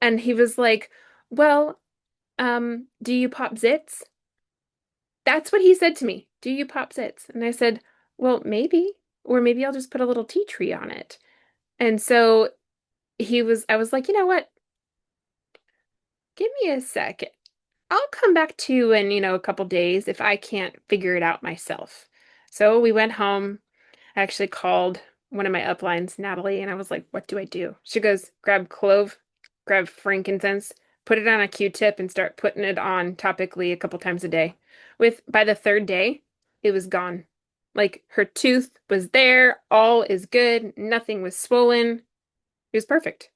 And he was like, well, do you pop zits? That's what he said to me. Do you pop zits? And I said, well, maybe, or maybe I'll just put a little tea tree on it. And so I was like, you know what? Give me a second. I'll come back to you in, a couple days if I can't figure it out myself. So we went home. I actually called one of my uplines, Natalie, and I was like, what do I do? She goes, grab clove. grab frankincense, put it on a Q-tip, and start putting it on topically a couple times a day. By the third day, it was gone. Like her tooth was there, all is good, nothing was swollen. It was perfect.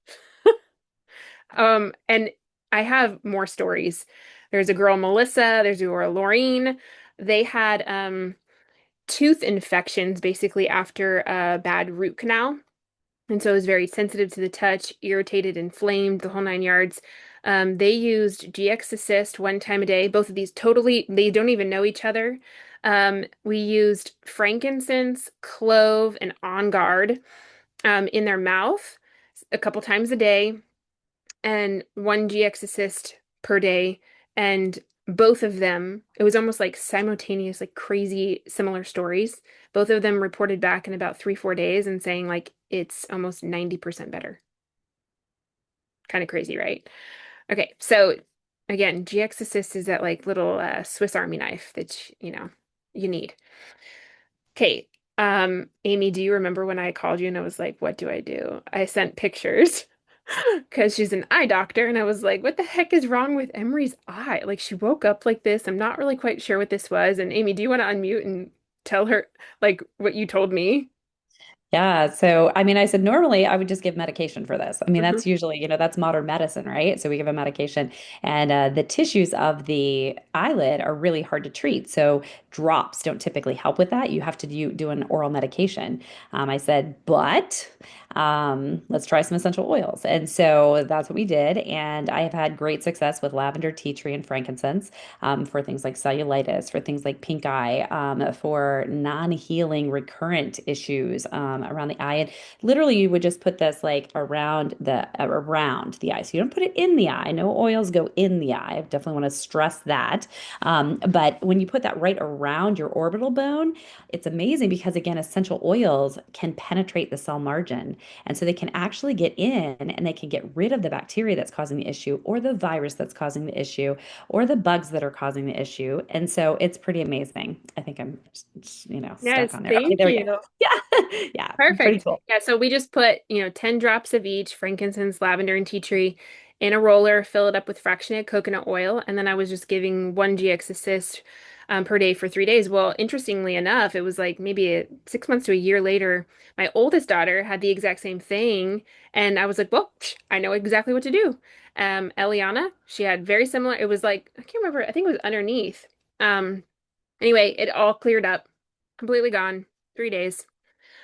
And I have more stories. There's a girl, Melissa, there's a girl, Laureen. They had tooth infections basically after a bad root canal. And so it was very sensitive to the touch, irritated, inflamed, the whole nine yards. They used GX Assist one time a day. Both of these totally, they don't even know each other. We used frankincense, clove, and On Guard in their mouth a couple times a day, and one GX Assist per day. And both of them, it was almost like simultaneous, like crazy similar stories. Both of them reported back in about 3, 4 days and saying like it's almost 90% better. Kind of crazy, right? Okay, so again, GX Assist is that like little Swiss Army knife that you need. Okay, Amy, do you remember when I called you and I was like, what do I do? I sent pictures because she's an eye doctor, and I was like, what the heck is wrong with Emery's eye? Like, she woke up like this. I'm not really quite sure what this was. And Amy, do you want to unmute and tell her like what you told me? Yeah. So, I mean, I said normally I would just give medication for this. I mean, Hmm. that's usually, that's modern medicine, right? So we give a medication, and the tissues of the eyelid are really hard to treat. So drops don't typically help with that. You have to do an oral medication. I said, but let's try some essential oils. And so that's what we did. And I have had great success with lavender, tea tree, and frankincense for things like cellulitis, for things like pink eye, for non-healing recurrent issues around the eye. And literally, you would just put this like around the eye. So you don't put it in the eye. No oils go in the eye. I definitely want to stress that. But when you put that right around your orbital bone, it's amazing because again, essential oils can penetrate the cell margin. And so they can actually get in and they can get rid of the bacteria that's causing the issue or the virus that's causing the issue or the bugs that are causing the issue. And so it's pretty amazing. I think I'm, stuck Yes, on there. Okay, thank there we go. you. Yeah. Yeah. Pretty Perfect. cool. Yeah, so we just put, 10 drops of each, frankincense, lavender, and tea tree in a roller, fill it up with fractionated coconut oil, and then I was just giving one GX Assist per day for 3 days. Well, interestingly enough, it was like maybe 6 months to a year later, my oldest daughter had the exact same thing, and I was like, well, I know exactly what to do. Eliana, she had very similar, it was like, I can't remember, I think it was underneath. Um, anyway, it all cleared up, completely gone, 3 days.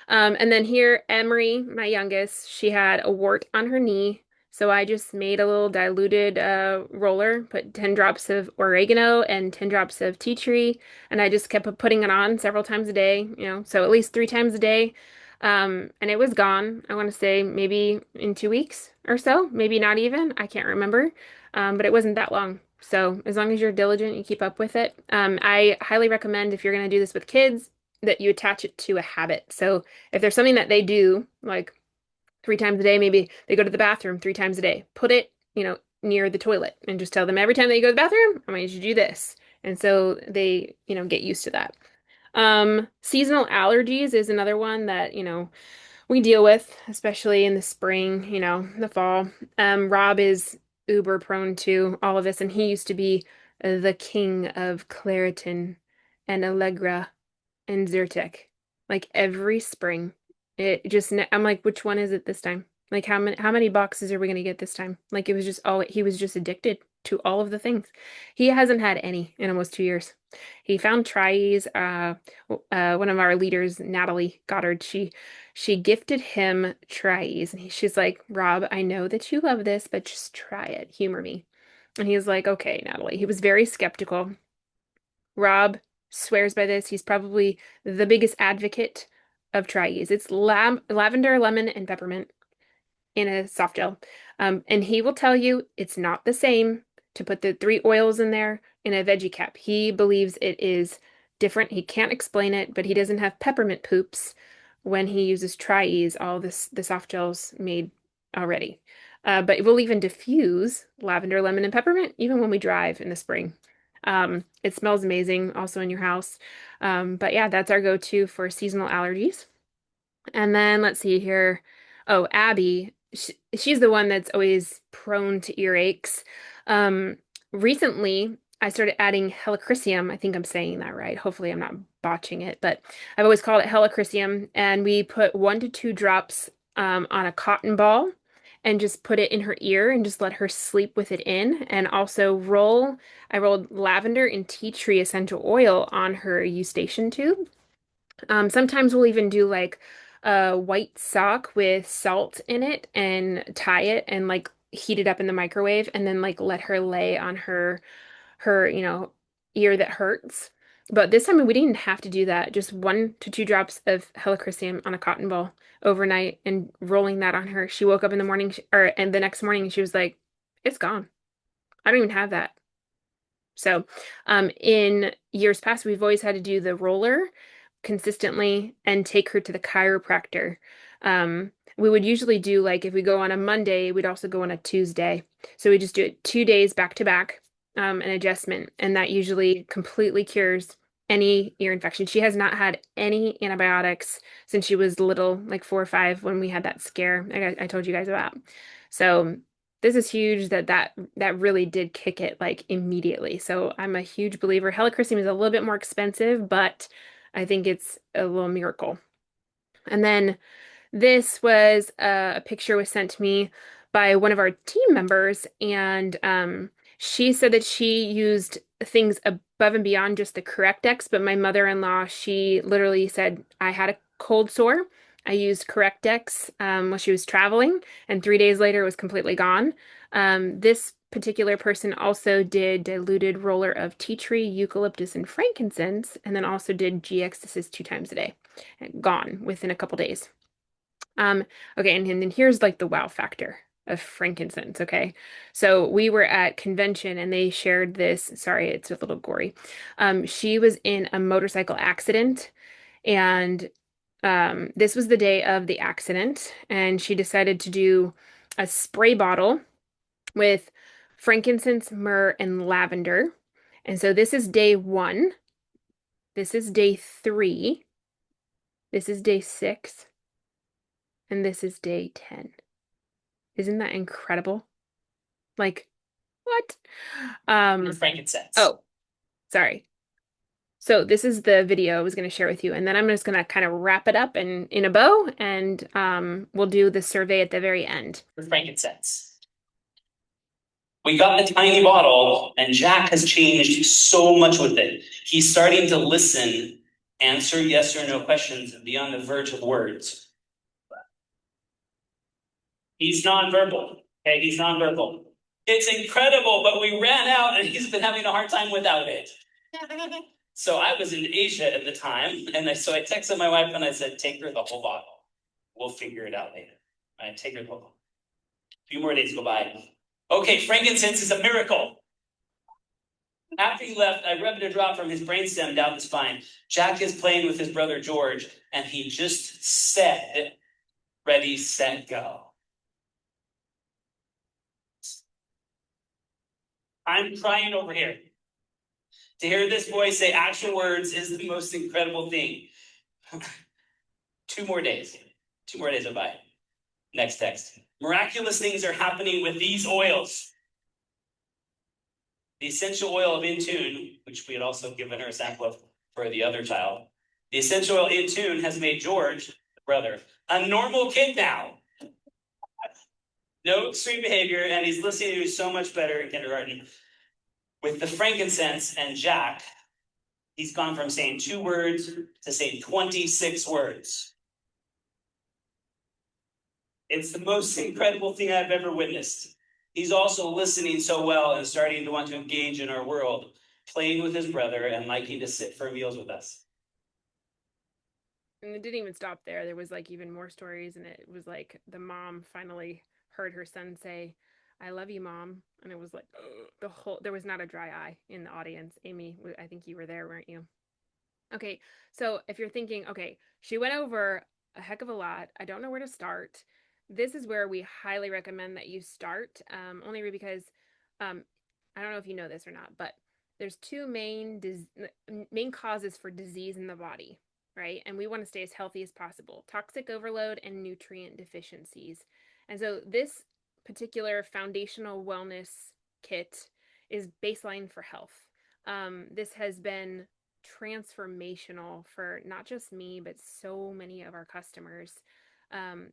And then here, Emery, my youngest, she had a wart on her knee. So I just made a little diluted roller, put 10 drops of oregano and 10 drops of tea tree, and I just kept putting it on several times a day, so at least 3 times a day. And it was gone, I want to say maybe in 2 weeks or so, maybe not even, I can't remember. But it wasn't that long. So as long as you're diligent, you keep up with it. I highly recommend if you're going to do this with kids, that you attach it to a habit. So if there's something that they do, like 3 times a day, maybe they go to the bathroom 3 times a day, put it, near the toilet and just tell them every time that you go to the bathroom, I want you to do this. And so they, get used to that. Seasonal allergies is another one that, we deal with, especially in the spring, the fall. Rob is uber prone to all of this, and he used to be the king of Claritin and Allegra and Zyrtec. Like every spring. I'm like, which one is it this time? Like how many boxes are we gonna get this time? Like it was just all he was just addicted to all of the things. He hasn't had any in almost 2 years. He found Tries, one of our leaders, Natalie Goddard, she gifted him Tries, and she's like, Rob, I know that you love this, but just try it. Humor me. And he's like, okay, Natalie. He was very skeptical. Rob swears by this. He's probably the biggest advocate of Tries. It's lavender, lemon, and peppermint in a soft gel. And he will tell you it's not the same to put the three oils in there in a veggie cap. He believes it is different. He can't explain it, but he doesn't have peppermint poops when he uses Tri-Ease, all the soft gels made already. But we'll even diffuse lavender, lemon, and peppermint even when we drive in the spring. It smells amazing also in your house. But yeah, that's our go-to for seasonal allergies. And then let's see here. Oh, Abby, she's the one that's always prone to earaches. Um, Recently, I started adding helichrysum. I think I'm saying that right. Hopefully, I'm not botching it, but I've always called it helichrysum. And we put 1 to 2 drops on a cotton ball and just put it in her ear and just let her sleep with it in. And also I rolled lavender and tea tree essential oil on her eustachian tube. Sometimes we'll even do like a white sock with salt in it and tie it and like heat it up in the microwave and then like let her lay on her ear that hurts. But this time we didn't have to do that. Just 1 to 2 drops of helichrysum on a cotton ball overnight and rolling that on her. She woke up in the morning and the next morning she was like, "It's gone. I don't even have that." So, in years past, we've always had to do the roller consistently and take her to the chiropractor. We would usually do like if we go on a Monday, we'd also go on a Tuesday. So we just do it 2 days back to back, an adjustment, and that usually completely cures any ear infection. She has not had any antibiotics since she was little, like 4 or 5, when we had that scare I told you guys about. So this is huge that really did kick it like immediately. So I'm a huge believer. Helichrysum is a little bit more expensive, but I think it's a little miracle. And then this was a picture was sent to me by one of our team members, and she said that she used things above and beyond just the Correct-X, but my mother-in-law, she literally said, I had a cold sore. I used Correct-X while she was traveling, and 3 days later it was completely gone. This particular person also did diluted roller of tea tree, eucalyptus, and frankincense, and then also did G-Ecstasy 2 times a day. Gone within a couple days. Um, okay, and then here's like the wow factor of frankincense, okay? So we were at convention and they shared this. Sorry, it's a little gory. She was in a motorcycle accident and this was the day of the accident, and she decided to do a spray bottle with frankincense, myrrh, and lavender. And so this is day 1. This is day 3. This is day 6. And this is day 10. Isn't that incredible? Like, what? Frankincense. Oh, sorry. So this is the video I was going to share with you, and then I'm just going to kind of wrap it up in a bow, and we'll do the survey at the very end. Frankincense. We got a tiny bottle, and Jack has changed so much with it. He's starting to listen, answer yes or no questions, and be on the verge of words. He's nonverbal. Okay, he's nonverbal. It's incredible, but we ran out, and he's been having a hard time without it. So I was in Asia at the time, and so I texted my wife and I said, "Take her the whole bottle. We'll figure it out later." I take her the whole bottle. A few more days go by. Okay, frankincense is a miracle. After he left, I rubbed a drop from his brainstem down the spine. Jack is playing with his brother George, and he just said, "Ready, set, go." I'm crying over here. To hear this boy say actual words is the most incredible thing. 2 more days. 2 more days are by. Next text. Miraculous things are happening with these oils. The essential oil of Intune, which we had also given her a sample of for the other child. The essential oil Intune has made George, the brother, a normal kid now. No extreme behavior, and he's listening to so much better in kindergarten. With the frankincense and Jack, he's gone from saying 2 words to saying 26 words. It's the most incredible thing I've ever witnessed. He's also listening so well and starting to want to engage in our world, playing with his brother and liking to sit for meals with us. And it didn't even stop there. There was like even more stories, and it was like the mom finally heard her son say, "I love you, mom." And it was like there was not a dry eye in the audience. Amy, I think you were there, weren't you? Okay, so if you're thinking, okay, she went over a heck of a lot. I don't know where to start. This is where we highly recommend that you start, only because um, I don't know if you know this or not, but there's two main causes for disease in the body, right? And we want to stay as healthy as possible: toxic overload and nutrient deficiencies. And so this particular foundational wellness kit is baseline for health. This has been transformational for not just me, but so many of our customers.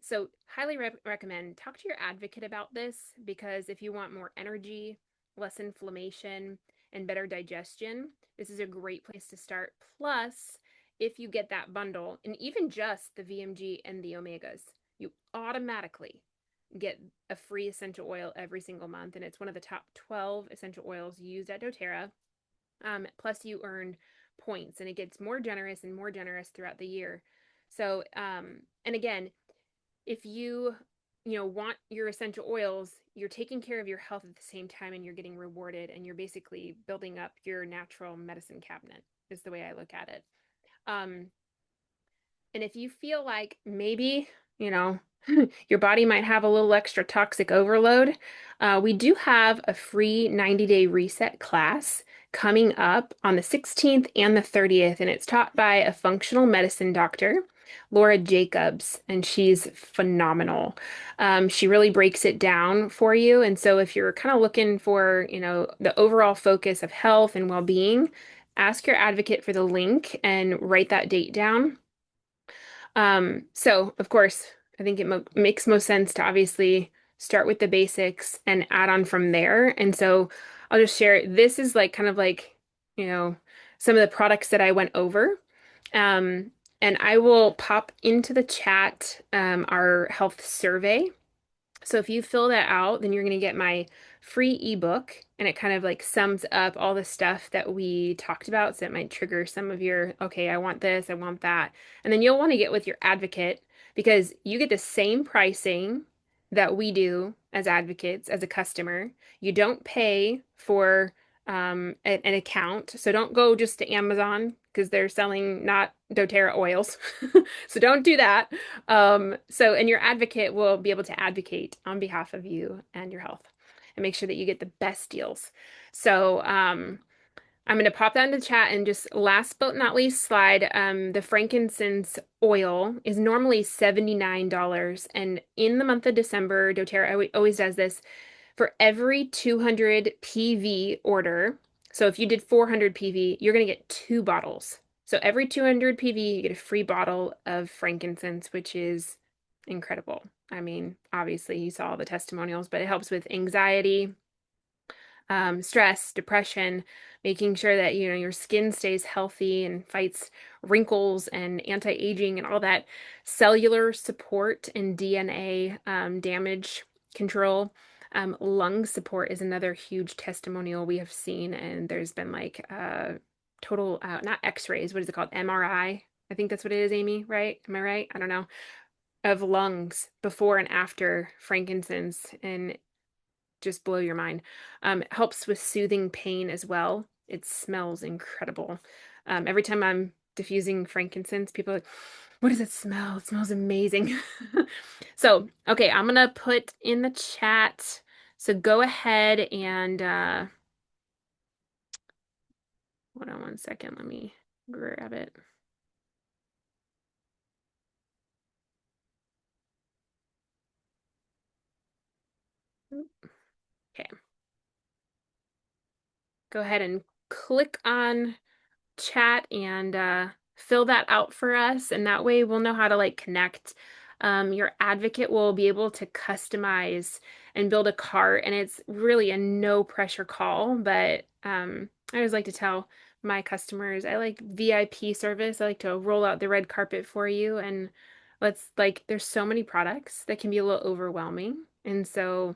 So, highly recommend talk to your advocate about this because if you want more energy, less inflammation, and better digestion, this is a great place to start. Plus, if you get that bundle, and even just the VMG and the omegas, you automatically get a free essential oil every single month, and it's one of the top 12 essential oils used at doTERRA. Plus, you earn points, and it gets more generous and more generous throughout the year. So, and again, if you want your essential oils, you're taking care of your health at the same time, and you're getting rewarded, and you're basically building up your natural medicine cabinet. Is the way I look at it. Um, and if you feel like maybe, you know, your body might have a little extra toxic overload, we do have a free 90-day reset class coming up on the 16th and the 30th, and it's taught by a functional medicine doctor, Laura Jacobs, and she's phenomenal. She really breaks it down for you. And so if you're kind of looking for, the overall focus of health and well-being, ask your advocate for the link and write that date down. So of course, I think it makes most sense to obviously start with the basics and add on from there. And so I'll just share, this is like kind of like, you know, some of the products that I went over. Um, and I will pop into the chat our health survey. So if you fill that out, then you're going to get my free ebook, and it kind of like sums up all the stuff that we talked about. So it might trigger some of your, okay, I want this, I want that. And then you'll want to get with your advocate because you get the same pricing that we do as advocates, as a customer. You don't pay for an account. So don't go just to Amazon because they're selling not doTERRA oils. So don't do that. And your advocate will be able to advocate on behalf of you and your health and make sure that you get the best deals. So, I'm going to pop that in the chat and just last but not least slide. The frankincense oil is normally $79. And in the month of December, doTERRA always does this for every 200 PV order. So if you did 400 PV, you're going to get 2 bottles. So every 200 PV, you get a free bottle of frankincense, which is incredible. I mean, obviously, you saw all the testimonials, but it helps with anxiety, stress, depression, making sure that your skin stays healthy and fights wrinkles and anti-aging and all that cellular support and DNA damage control. Lung support is another huge testimonial we have seen, and there's been like total not X-rays, what is it called? MRI. I think that's what it is, Amy, right? Am I right? I don't know. Of lungs before and after frankincense, and just blow your mind. It helps with soothing pain as well. It smells incredible. Every time I'm diffusing frankincense, people are like, what does it smell? It smells amazing. So, okay, I'm gonna put in the chat. So go ahead and hold on one second. Let me grab it. Okay, go ahead and click on chat and fill that out for us, and that way we'll know how to like connect. Your advocate will be able to customize and build a cart, and it's really a no pressure call. But I always like to tell my customers I like VIP service. I like to roll out the red carpet for you, and there's so many products that can be a little overwhelming, and so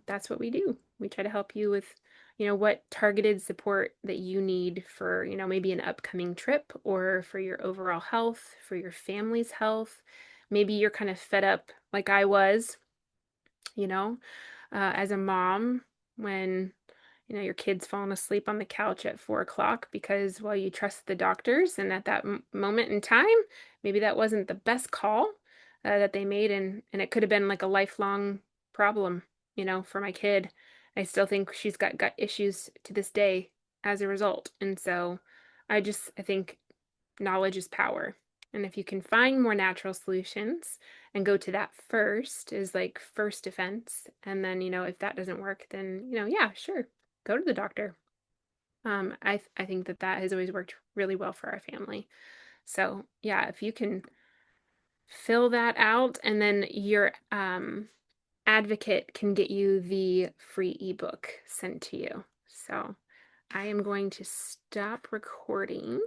that's what we do. We try to help you with, what targeted support that you need for, maybe an upcoming trip or for your overall health, for your family's health. Maybe you're kind of fed up like I was, you know, as a mom when, your kid's falling asleep on the couch at 4 o'clock because, well, you trust the doctors, and at that moment in time, maybe that wasn't the best call that they made, and it could have been like a lifelong problem, for my kid. I still think she's got gut issues to this day as a result. And so I think knowledge is power. And if you can find more natural solutions and go to that first is like first defense. And then, if that doesn't work, then, yeah, sure, go to the doctor. I think that that has always worked really well for our family. So yeah, if you can fill that out, and then your advocate can get you the free ebook sent to you. So I am going to stop recording.